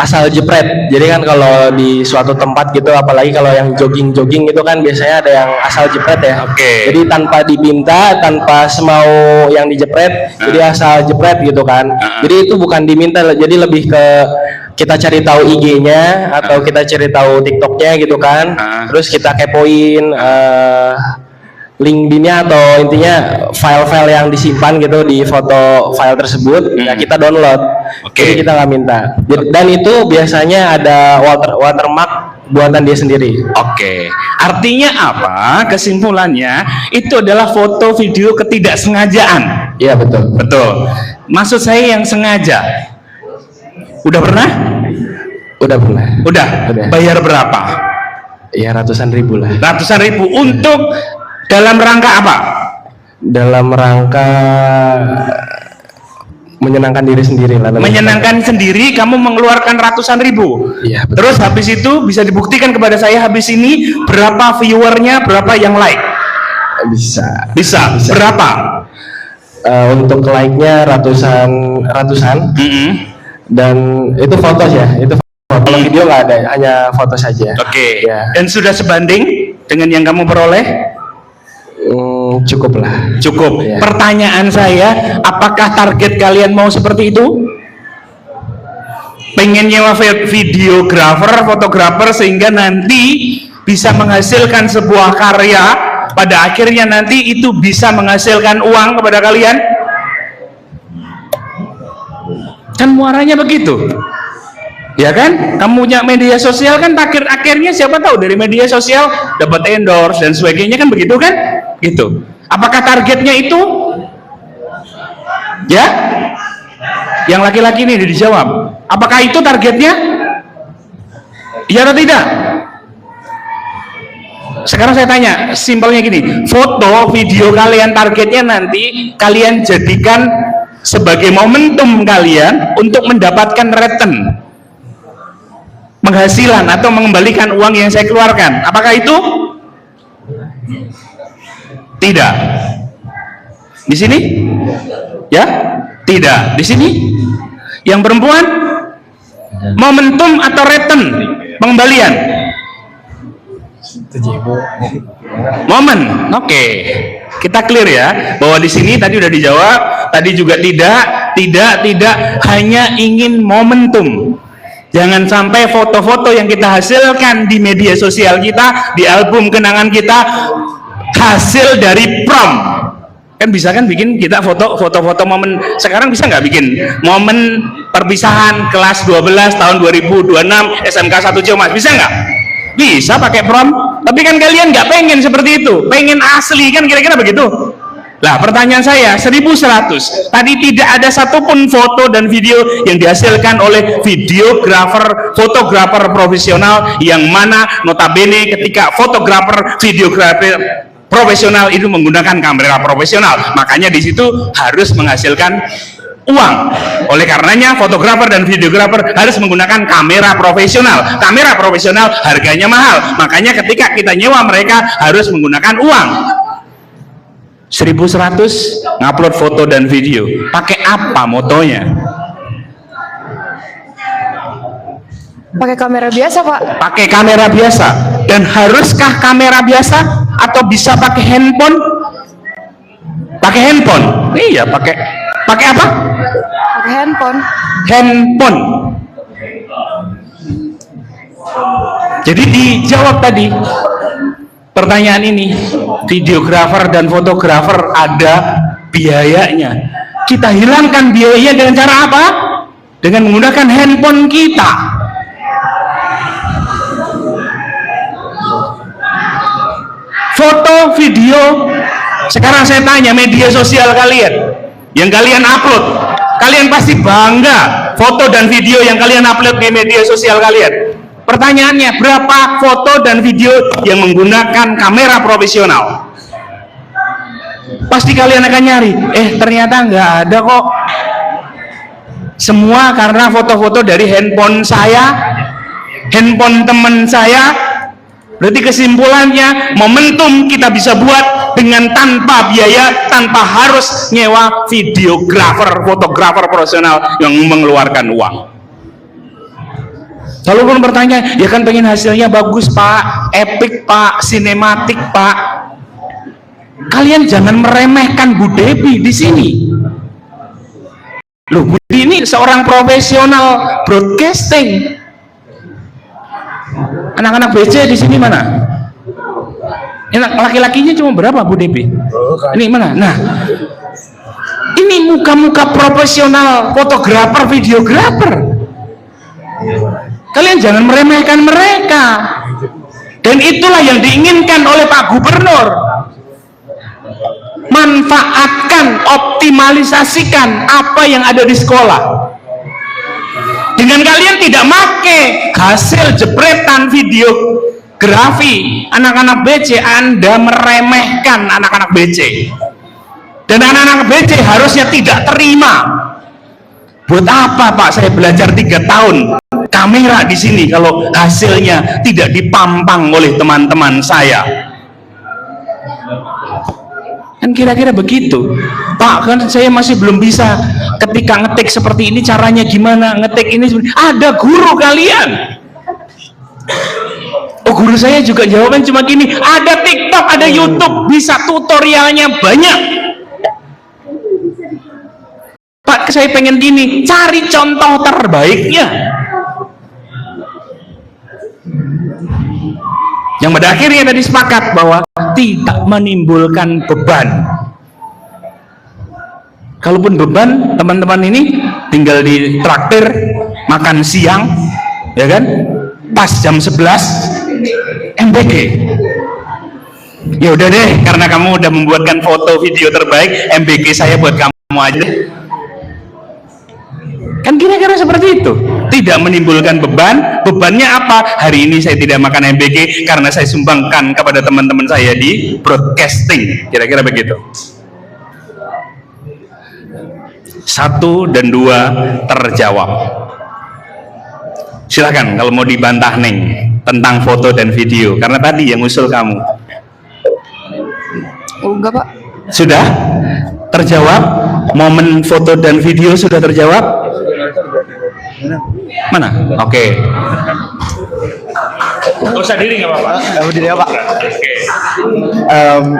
asal jepret. Jadi kan kalau di suatu tempat gitu, apalagi kalau yang jogging itu kan biasanya ada yang asal jepret ya. Oke. Jadi tanpa diminta, tanpa semau yang dijepret, jadi asal jepret gitu kan. Jadi itu bukan diminta, jadi lebih ke kita cari tahu IG-nya atau kita cari tahu TikTok-nya gitu kan. Terus kita kepoin LinkedIn-nya atau intinya file-file yang disimpan gitu di foto file tersebut, ya kita download. Jadi kita nggak minta. Dan itu biasanya ada watermark buatan dia sendiri. Oke. Artinya apa? Kesimpulannya itu adalah foto video ketidaksengajaan. Iya betul. Betul. Maksud saya yang sengaja. Udah pernah? Udah pernah. Udah. Bayar berapa? Ya ratusan ribu lah. Ratusan ribu untuk dalam rangka apa? Dalam rangka menyenangkan diri sendiri lah. Menyenangkan sendiri, kamu mengeluarkan ratusan ribu. Iya. Terus habis itu bisa dibuktikan kepada saya habis ini berapa viewernya, berapa yang like? Bisa. Berapa? Untuk like-nya ratusan. Dan itu foto ya. Itu foto. Kalau video nggak ada, hanya foto saja. Oke. Ya. Dan sudah sebanding dengan yang kamu peroleh? Cukup lah. Cukup. Ya. Pertanyaan saya, apakah target kalian mau seperti itu? Pengen nyewa videografer, fotografer sehingga nanti bisa menghasilkan sebuah karya, pada akhirnya nanti itu bisa menghasilkan uang kepada kalian? Kan muaranya begitu. Ya kan? Kamu punya media sosial kan akhirnya siapa tahu dari media sosial dapat endorse dan sebagainya kan begitu kan? Gitu. Apakah targetnya itu? Ya? Yang laki-laki ini dijawab. Apakah itu targetnya? Iya atau tidak? Sekarang saya tanya, simpelnya gini, foto, video kalian targetnya nanti kalian jadikan sebagai momentum kalian untuk mendapatkan return, penghasilan atau mengembalikan uang yang saya keluarkan. Apakah itu? Tidak. Di sini? Ya? Tidak. Di sini? Yang perempuan? Momentum atau return? Pengembalian? Momen. Oke. Kita clear ya bahwa di sini tadi udah dijawab, tadi juga tidak hanya ingin momentum. Jangan sampai foto-foto yang kita hasilkan di media sosial kita, di album kenangan kita hasil dari prom. Kan bisa kan bikin kita foto-foto momen sekarang, bisa nggak bikin momen perpisahan kelas 12 tahun 2026 SMK 1 Ciamas, bisa nggak? Bisa pakai prom. Tapi kan kalian nggak pengen seperti itu, pengen asli kan, kira-kira begitu. Lah pertanyaan saya 1100 tadi tidak ada satupun foto dan video yang dihasilkan oleh videografer, fotografer profesional, yang mana notabene ketika fotografer, videografer profesional itu menggunakan kamera profesional, makanya di situ harus menghasilkan uang. Oleh karenanya fotografer dan videografer harus menggunakan kamera profesional. Kamera profesional harganya mahal, makanya ketika kita nyewa mereka harus menggunakan uang. 1100 ngupload foto dan video, pakai apa motonya? Pakai kamera biasa, Pak. Pakai kamera biasa. Dan haruskah kamera biasa atau bisa pakai handphone? Pakai handphone. Iya, pakai apa? Pakai handphone. Handphone. Jadi dijawab tadi pertanyaan ini, videografer dan fotografer ada biayanya. Kita hilangkan biayanya dengan cara apa? Dengan menggunakan handphone kita. Foto, video, sekarang saya tanya media sosial kalian yang kalian upload, kalian pasti bangga foto dan video yang kalian upload di media sosial kalian. Pertanyaannya, berapa foto dan video yang menggunakan kamera profesional? Pasti kalian akan nyari, ternyata nggak ada kok. Semua karena foto-foto dari handphone saya, handphone teman saya. Berarti kesimpulannya, momentum kita bisa buat dengan tanpa biaya, tanpa harus nyewa videografer, fotografer profesional yang mengeluarkan uang. Kalaupun bertanya, ya kan pengen hasilnya bagus Pak, epic Pak, sinematik Pak. Kalian jangan meremehkan Bu Debbie di sini. Loh, Bu Debbie ini seorang profesional broadcasting. Anak-anak BC di sini mana? Laki-lakinya cuma berapa Bu Debbie? Ini mana? Nah, ini muka-muka profesional, fotografer, videografer. Kalian jangan meremehkan mereka. Dan itulah yang diinginkan oleh Pak Gubernur. Manfaatkan, optimalisasikan apa yang ada di sekolah. Dengan kalian tidak make hasil jepretan videografi anak-anak BC, Anda meremehkan anak-anak BC. Dan anak-anak BC harusnya tidak terima. Buat apa Pak saya belajar 3 tahun kamera di sini kalau hasilnya tidak dipampang oleh teman-teman saya? Kan kira-kira begitu Pak, kan saya masih belum bisa ketika ngetik seperti ini, caranya gimana ngetik ini. Ada guru kalian. Oh, guru saya juga jawaban cuma gini, ada TikTok, ada YouTube, bisa tutorialnya banyak. Pak, saya pengen gini, cari contoh terbaiknya. Yang pada akhirnya tadi sepakat bahwa tidak menimbulkan beban. Kalaupun beban, teman-teman ini tinggal di traktir makan siang, ya kan? Pas jam 11 MBG. Ya udah deh, karena kamu udah membuatkan foto video terbaik, MBG saya buat kamu aja deh. Kan kira-kira seperti itu. Tidak menimbulkan beban. Bebannya apa? Hari ini saya tidak makan MBG karena saya sumbangkan kepada teman-teman saya di broadcasting. Kira-kira begitu. 1 dan 2 terjawab. Silakan kalau mau dibantah Neng tentang foto dan video, karena tadi yang usul kamu. Enggak Pak. Sudah terjawab? Momen foto dan video sudah terjawab? Mana? Oke. Nggak usah diri nggak apa-apa. Berdiri ya Pak.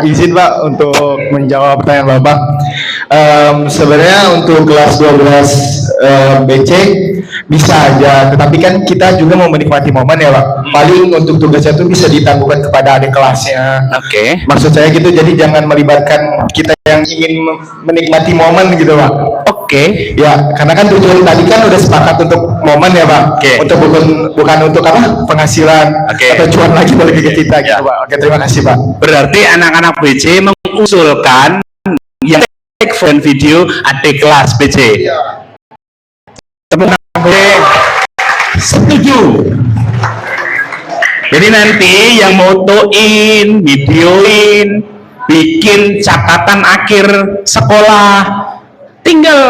Izin Pak untuk menjawab pertanyaan Bapak. Sebenarnya untuk kelas 12 BC bisa aja, tetapi kan kita juga mau menikmati momen ya Pak. Paling untuk tugasnya itu bisa ditangguhkan kepada adik kelasnya. Oke. Maksud saya gitu, jadi jangan melibatkan kita yang ingin menikmati momen gitu Pak. Oke. Ya, karena kan tujuan tadi kan udah sepakat untuk momen ya Pak. Oke. Untuk bukan untuk apa? Penghasilan atau cuan lagi balik ke kita gitu Pak. Oke, terima kasih Pak. Berarti anak-anak BC mengusulkan yang take phone video adik kelas BC. Teman-teman setuju. Jadi nanti yang motoin, videoin, bikin catatan akhir sekolah, tinggal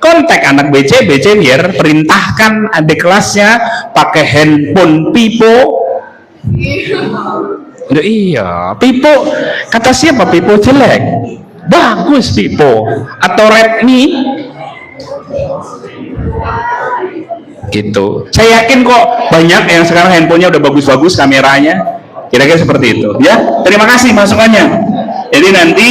kontak anak BC biar perintahkan adik kelasnya pakai handphone Pipo. Iya, Pipo. Kata siapa Pipo jelek? Bagus Pipo. Atau Redmi. Gitu. Saya yakin kok banyak yang sekarang handphonenya udah bagus-bagus kameranya. Kira-kira seperti itu. Ya, terima kasih masukannya. Jadi nanti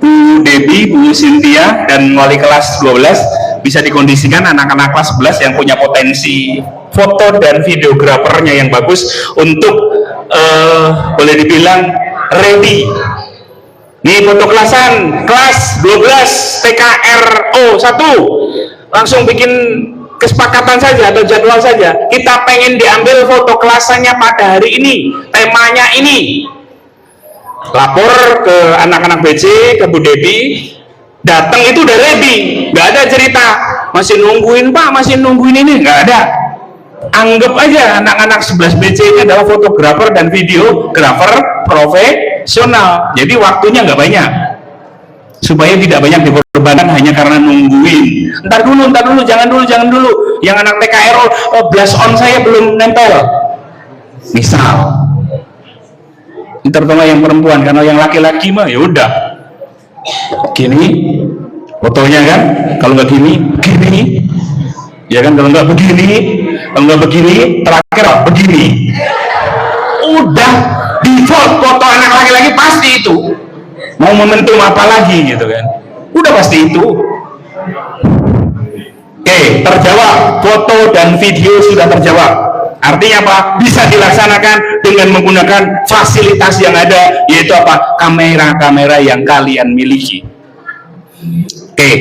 Bu Debbie, Bu Cynthia, dan wali kelas 12 bisa dikondisikan anak-anak kelas 11 yang punya potensi foto dan videografernya yang bagus untuk boleh dibilang ready. Nih foto kelasan kelas 12 TKRO 1, langsung bikin kesepakatan saja atau jadwal saja. Kita pengen diambil foto kelasannya pada hari ini, temanya ini. Lapor ke anak-anak BC, ke Bu Debbie, datang itu udah ready, nggak ada cerita masih nungguin Pak, masih nungguin ini, nggak ada. Anggap aja anak-anak 11 BC ini adalah fotografer dan videografer profesional, jadi waktunya nggak banyak, supaya tidak banyak dikorbankan hanya karena nungguin. Ntar dulu, jangan dulu. Yang anak TKRO, blast on saya belum nempel. Misal. Terutama yang perempuan, karena yang laki-laki mah ya udah. Gini fotonya kan, kalau nggak gini. Ya kan, kalau nggak begini, terakhir begini. Udah default foto anak laki-laki pasti itu. Mau momentum apa lagi gitu kan, udah pasti itu. Oke, terjawab, foto dan video sudah terjawab. Artinya apa? Bisa dilaksanakan dengan menggunakan fasilitas yang ada, yaitu apa? Kamera-kamera yang kalian miliki. Oke,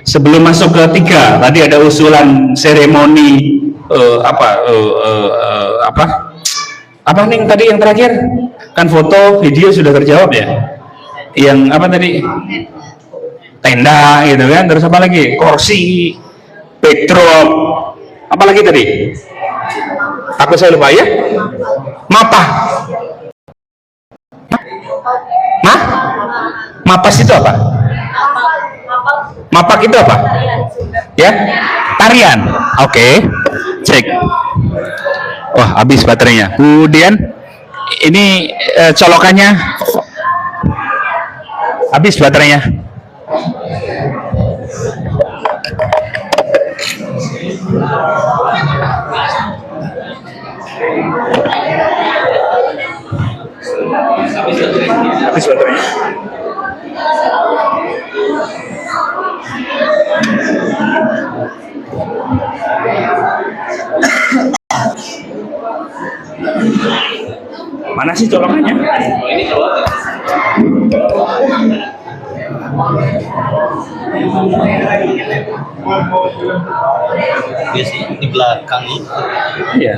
sebelum masuk ke 3, tadi ada usulan seremoni apa nih tadi yang terakhir? Kan foto, video sudah terjawab ya. Yang apa tadi? Tenda gitu kan, terus apa lagi? Kursi, backdrop, apa lagi tadi? Aku saya lupa ya. Mapas itu apa? Mapak itu apa? Ya, tarian. Oke, cek. Wah, habis baterainya. Kemudian ini colokannya habis baterainya. Habis baterainya. Mana sih colokannya? Di belakang itu. Iya.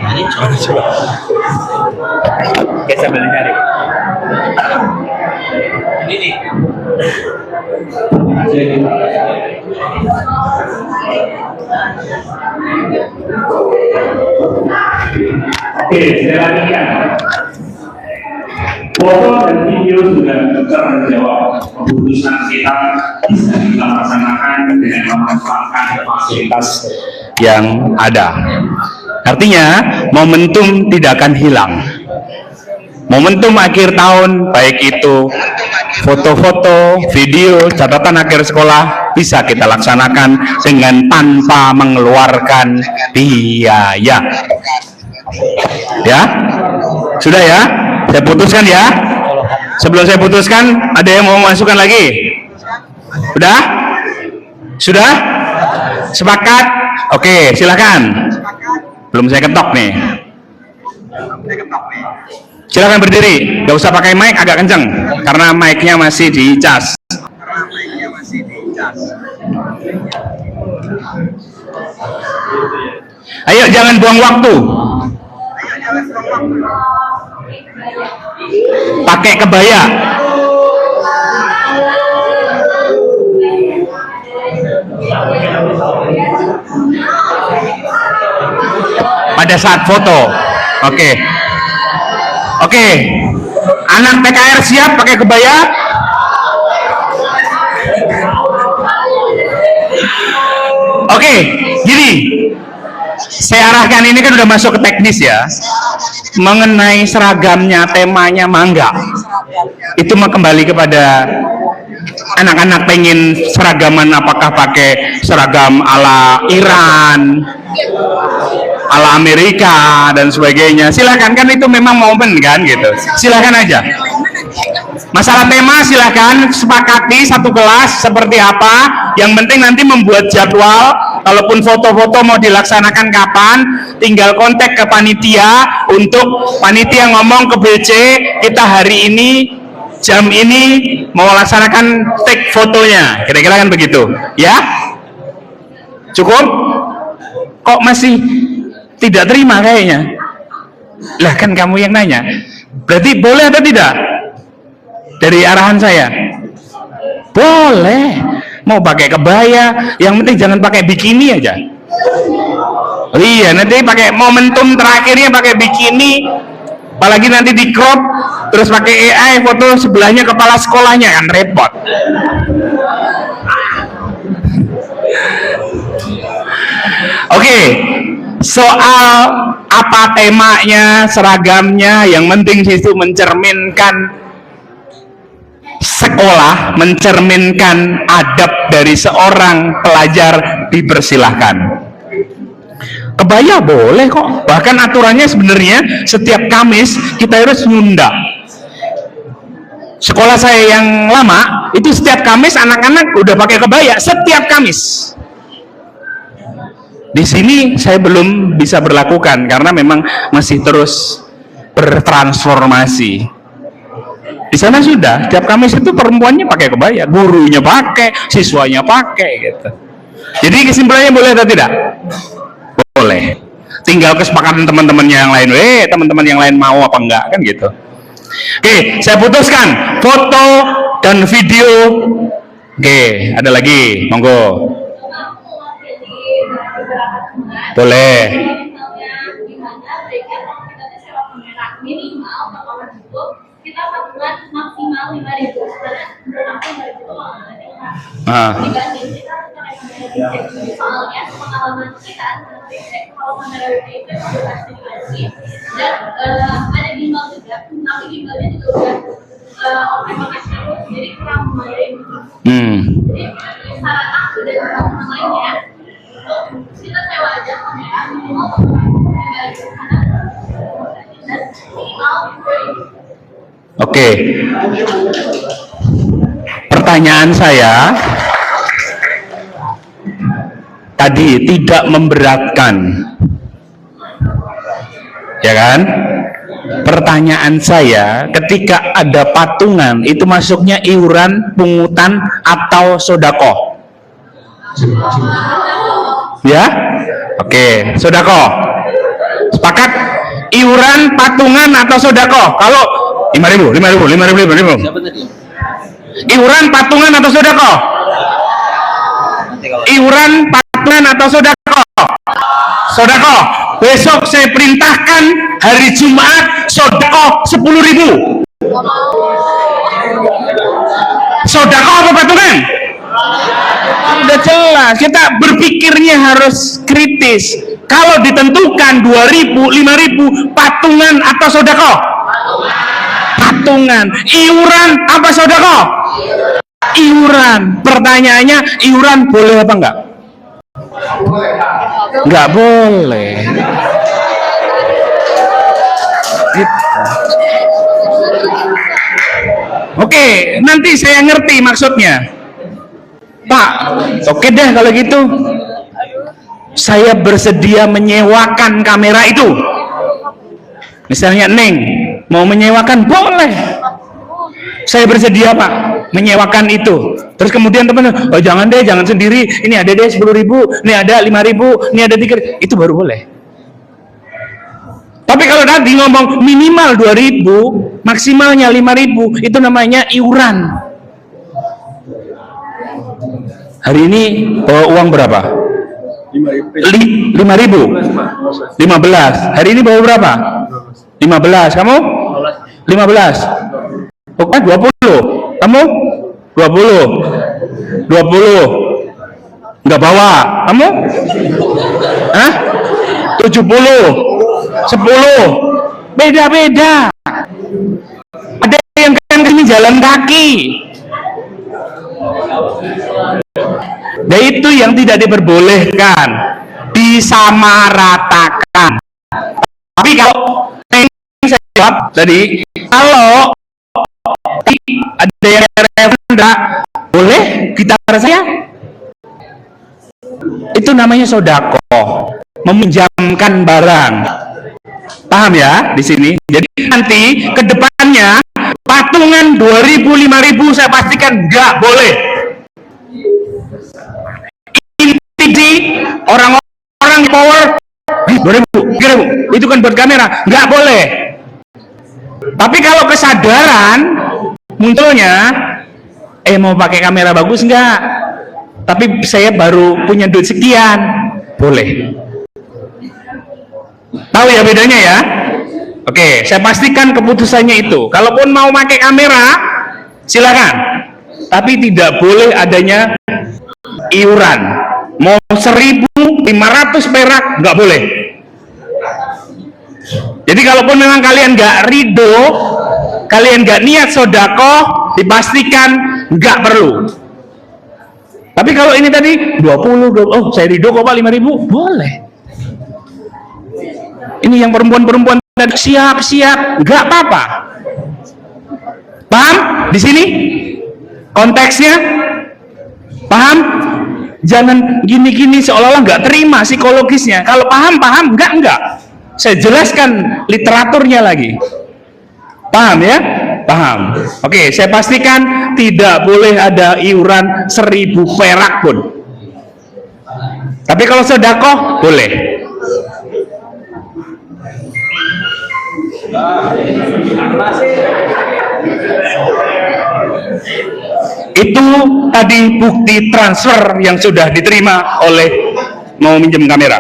Ini coba. Oke, sambil nyari. Ini nih. Oke, saya lanjutkan. Foto dan video sudah terjawab. Keputusan kita bisa kita laksanakan dengan memanfaatkan fasilitas yang ada. Artinya, momentum tidak akan hilang. Momentum akhir tahun, baik itu foto-foto, video, catatan akhir sekolah, bisa kita laksanakan dengan tanpa mengeluarkan biaya. Ya, sudah ya, saya putuskan ya. Sebelum saya putuskan, ada yang mau masukkan lagi? Udah? Sudah? Sepakat? Oke, silakan. Belum saya ketok nih. Silakan berdiri. Gak usah pakai mic, agak kenceng karena mic-nya masih dicas. Ayo, jangan buang waktu. Pakai kebaya. Pada saat foto. Oke. Oke. Anak PKR siap pakai kebaya? Oke, gini. Saya arahkan, ini kan udah masuk ke teknis ya. Mengenai seragamnya, temanya mangga. Itu mah kembali kepada anak-anak pengen seragaman, apakah pakai seragam ala Iran, ala Amerika dan sebagainya. Silakan, kan itu memang momen kan gitu. Silakan aja. Masalah tema silakan sepakati satu kelas seperti apa. Yang penting nanti membuat jadwal. Kalaupun foto-foto mau dilaksanakan kapan, tinggal kontak ke panitia untuk panitia ngomong ke BC, kita hari ini jam ini mau laksanakan take fotonya. Kira-kira kan begitu, ya? Cukup? Kok masih tidak terima kayaknya? Lah kan kamu yang nanya. Berarti boleh atau tidak? Dari arahan saya. Boleh. Mau pakai kebaya, yang penting jangan pakai bikini aja. Oh iya, nanti pakai momentum terakhirnya pakai bikini, apalagi nanti di crop, terus pakai AI foto sebelahnya kepala sekolahnya, kan repot. Oke, soal apa temanya, seragamnya, yang penting situ mencerminkan sekolah, mencerminkan adab dari seorang pelajar, dipersilahkan. Kebaya boleh kok, bahkan aturannya sebenarnya setiap Kamis kita harus ngundang. Sekolah saya yang lama itu setiap Kamis anak-anak udah pakai kebaya setiap Kamis. Di sini saya belum bisa berlakukan karena memang masih terus bertransformasi. Di sana sudah, tiap Kamis itu perempuannya pakai kebaya, gurunya pakai, siswanya pakai gitu. Jadi kesimpulannya boleh atau tidak? Boleh. Tinggal kesepakatan teman-temannya yang lain. Teman-teman yang lain mau apa enggak kan gitu. Oke, saya putuskan foto dan video. Oke, ada lagi, monggo. Boleh. Kita patungan maksimal 5.000 karena berlaku 5.000 itu dibanding kita soalnya pengalaman kita kalau kamera itu pasti dikasih dan ada gimbal juga, tapi gimbalnya juga udah optimasi jadi kurang memadai. Jadi saran aku dan teman-teman lainnya kita sewa aja kamera minimal dan minimal. Oke. Pertanyaan saya tadi tidak memberatkan. Ya kan? Pertanyaan saya, ketika ada patungan itu masuknya iuran, pungutan atau sodako? Ya? Oke, sodako. Sepakat? Iuran, patungan atau sodako? Kalau 5.000. Iuran, patungan atau sodako? Iuran, patungan atau sodako? Sodako. Besok saya perintahkan hari Jumat sodako 10.000. Sodako apa patungan? Udah jelas. Kita berpikirnya harus kritis. Kalau ditentukan 2.000, 5.000, patungan atau sodako? Patungan. Iuran apa sodako? Iuran. Pertanyaannya, iuran boleh apa enggak? Enggak boleh. Oke, nanti saya ngerti maksudnya. Pak, oke deh kalau gitu. Saya bersedia menyewakan kamera itu. Misalnya Neng mau menyewakan, boleh. Saya bersedia Pak menyewakan itu. Terus kemudian teman, oh jangan deh, jangan sendiri. Ini ada deh 10.000, ini ada 5.000, ini ada 3.000. Itu baru boleh. Tapi kalau tadi ngomong minimal 2.000, maksimalnya 5.000, itu namanya iuran. Hari ini bawa uang berapa? 5.000. 15. Hari ini bawa berapa? 15. Kamu? 15. Bukan 20. Kamu? 20. 20. Enggak bawa. Kamu? Hah? 70. 10. Beda-beda. Ada yang kan ini jalan kaki. Nah itu yang tidak diperbolehkan, disamaratakan. Tapi kalau saya jawab tadi, kalau ada yang enggak boleh gitar saya, itu namanya sodako, meminjamkan barang. Paham ya di sini? Jadi nanti ke depannya patungan 2.000, 5.000 saya pastikan nggak boleh. Inti orang-orang power 2.000, 3.000 itu kan buat kamera, nggak boleh. Tapi kalau kesadaran munculnya, mau pakai kamera bagus nggak? Tapi saya baru punya duit sekian, boleh. Tahu ya bedanya ya? Oke, saya pastikan keputusannya itu. Kalaupun mau pakai kamera, silakan. Tapi tidak boleh adanya iuran. Mau 1.500 perak nggak boleh. Jadi kalaupun memang kalian nggak ridho, kalian nggak niat sodako, dipastikan nggak perlu. Tapi kalau ini tadi 20, oh saya ridho kok Pak 5.000, boleh. Ini yang perempuan-perempuan siap-siap, nggak apa-apa. Paham? Di sini konteksnya, paham? Jangan gini-gini seolah-olah nggak terima psikologisnya. Kalau paham, enggak. Saya jelaskan literaturnya lagi. Paham ya? Paham. Oke, saya pastikan tidak boleh ada iuran 1.000 perak pun. Tapi kalau sedekah boleh. Itu tadi bukti transfer yang sudah diterima oleh mau minjem kamera.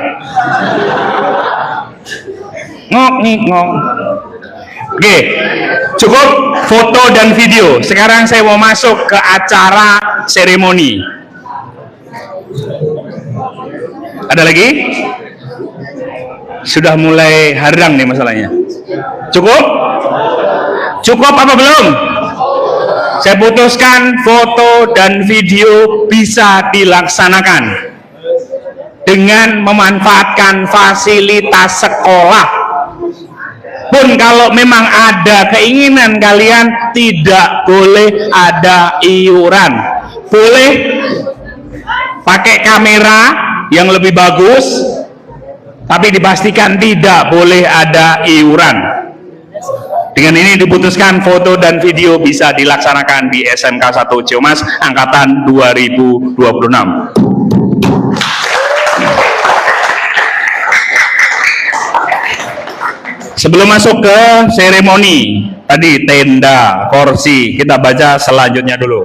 Ngok. Oke, cukup foto dan video. Sekarang saya mau masuk ke acara seremoni. Ada lagi? Sudah mulai harang nih masalahnya. Cukup? Cukup apa belum? Saya putuskan foto dan video bisa dilaksanakan dengan memanfaatkan fasilitas sekolah. Pun kalau memang ada keinginan kalian, tidak boleh ada iuran. Boleh pakai kamera yang lebih bagus, tapi dipastikan tidak boleh ada iuran. Dengan ini diputuskan foto dan video bisa dilaksanakan di SMK 1 Ciamas angkatan 2026. Sebelum masuk ke seremoni, tadi tenda, kursi, kita baca selanjutnya dulu.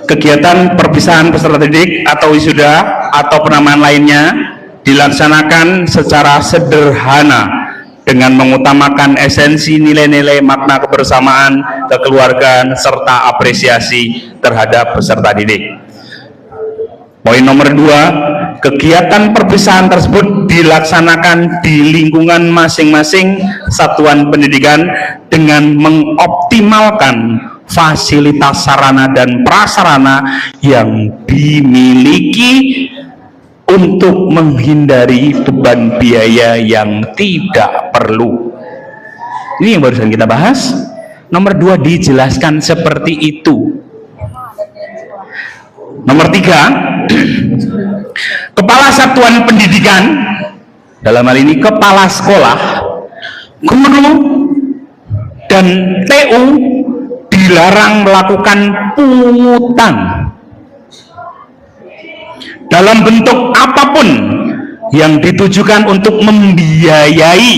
Kegiatan perpisahan peserta didik atau wisuda atau penamaan lainnya dilaksanakan secara sederhana dengan mengutamakan esensi nilai-nilai makna kebersamaan, kekeluargaan, serta apresiasi terhadap peserta didik. Poin nomor 2, kegiatan perpisahan tersebut dilaksanakan di lingkungan masing-masing satuan pendidikan dengan mengoptimalkan fasilitas sarana dan prasarana yang dimiliki untuk menghindari beban biaya yang tidak perlu. Ini yang barusan kita bahas. Nomor 2 dijelaskan seperti itu. Nomor 3, kepala satuan pendidikan, dalam hal ini kepala sekolah, guru, dan TU dilarang melakukan pungutan dalam bentuk apapun yang ditujukan untuk membiayai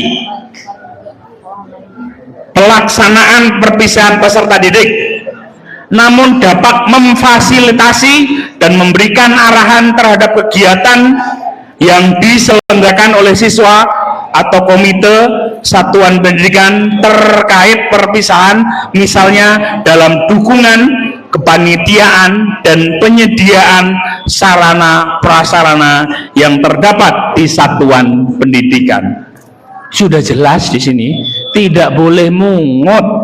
pelaksanaan perpisahan peserta didik, namun dapat memfasilitasi dan memberikan arahan terhadap kegiatan yang diselenggarakan oleh siswa atau komite satuan pendidikan terkait perpisahan, misalnya dalam dukungan kepanitiaan dan penyediaan sarana prasarana yang terdapat di satuan pendidikan. Sudah jelas di sini, tidak boleh mungut.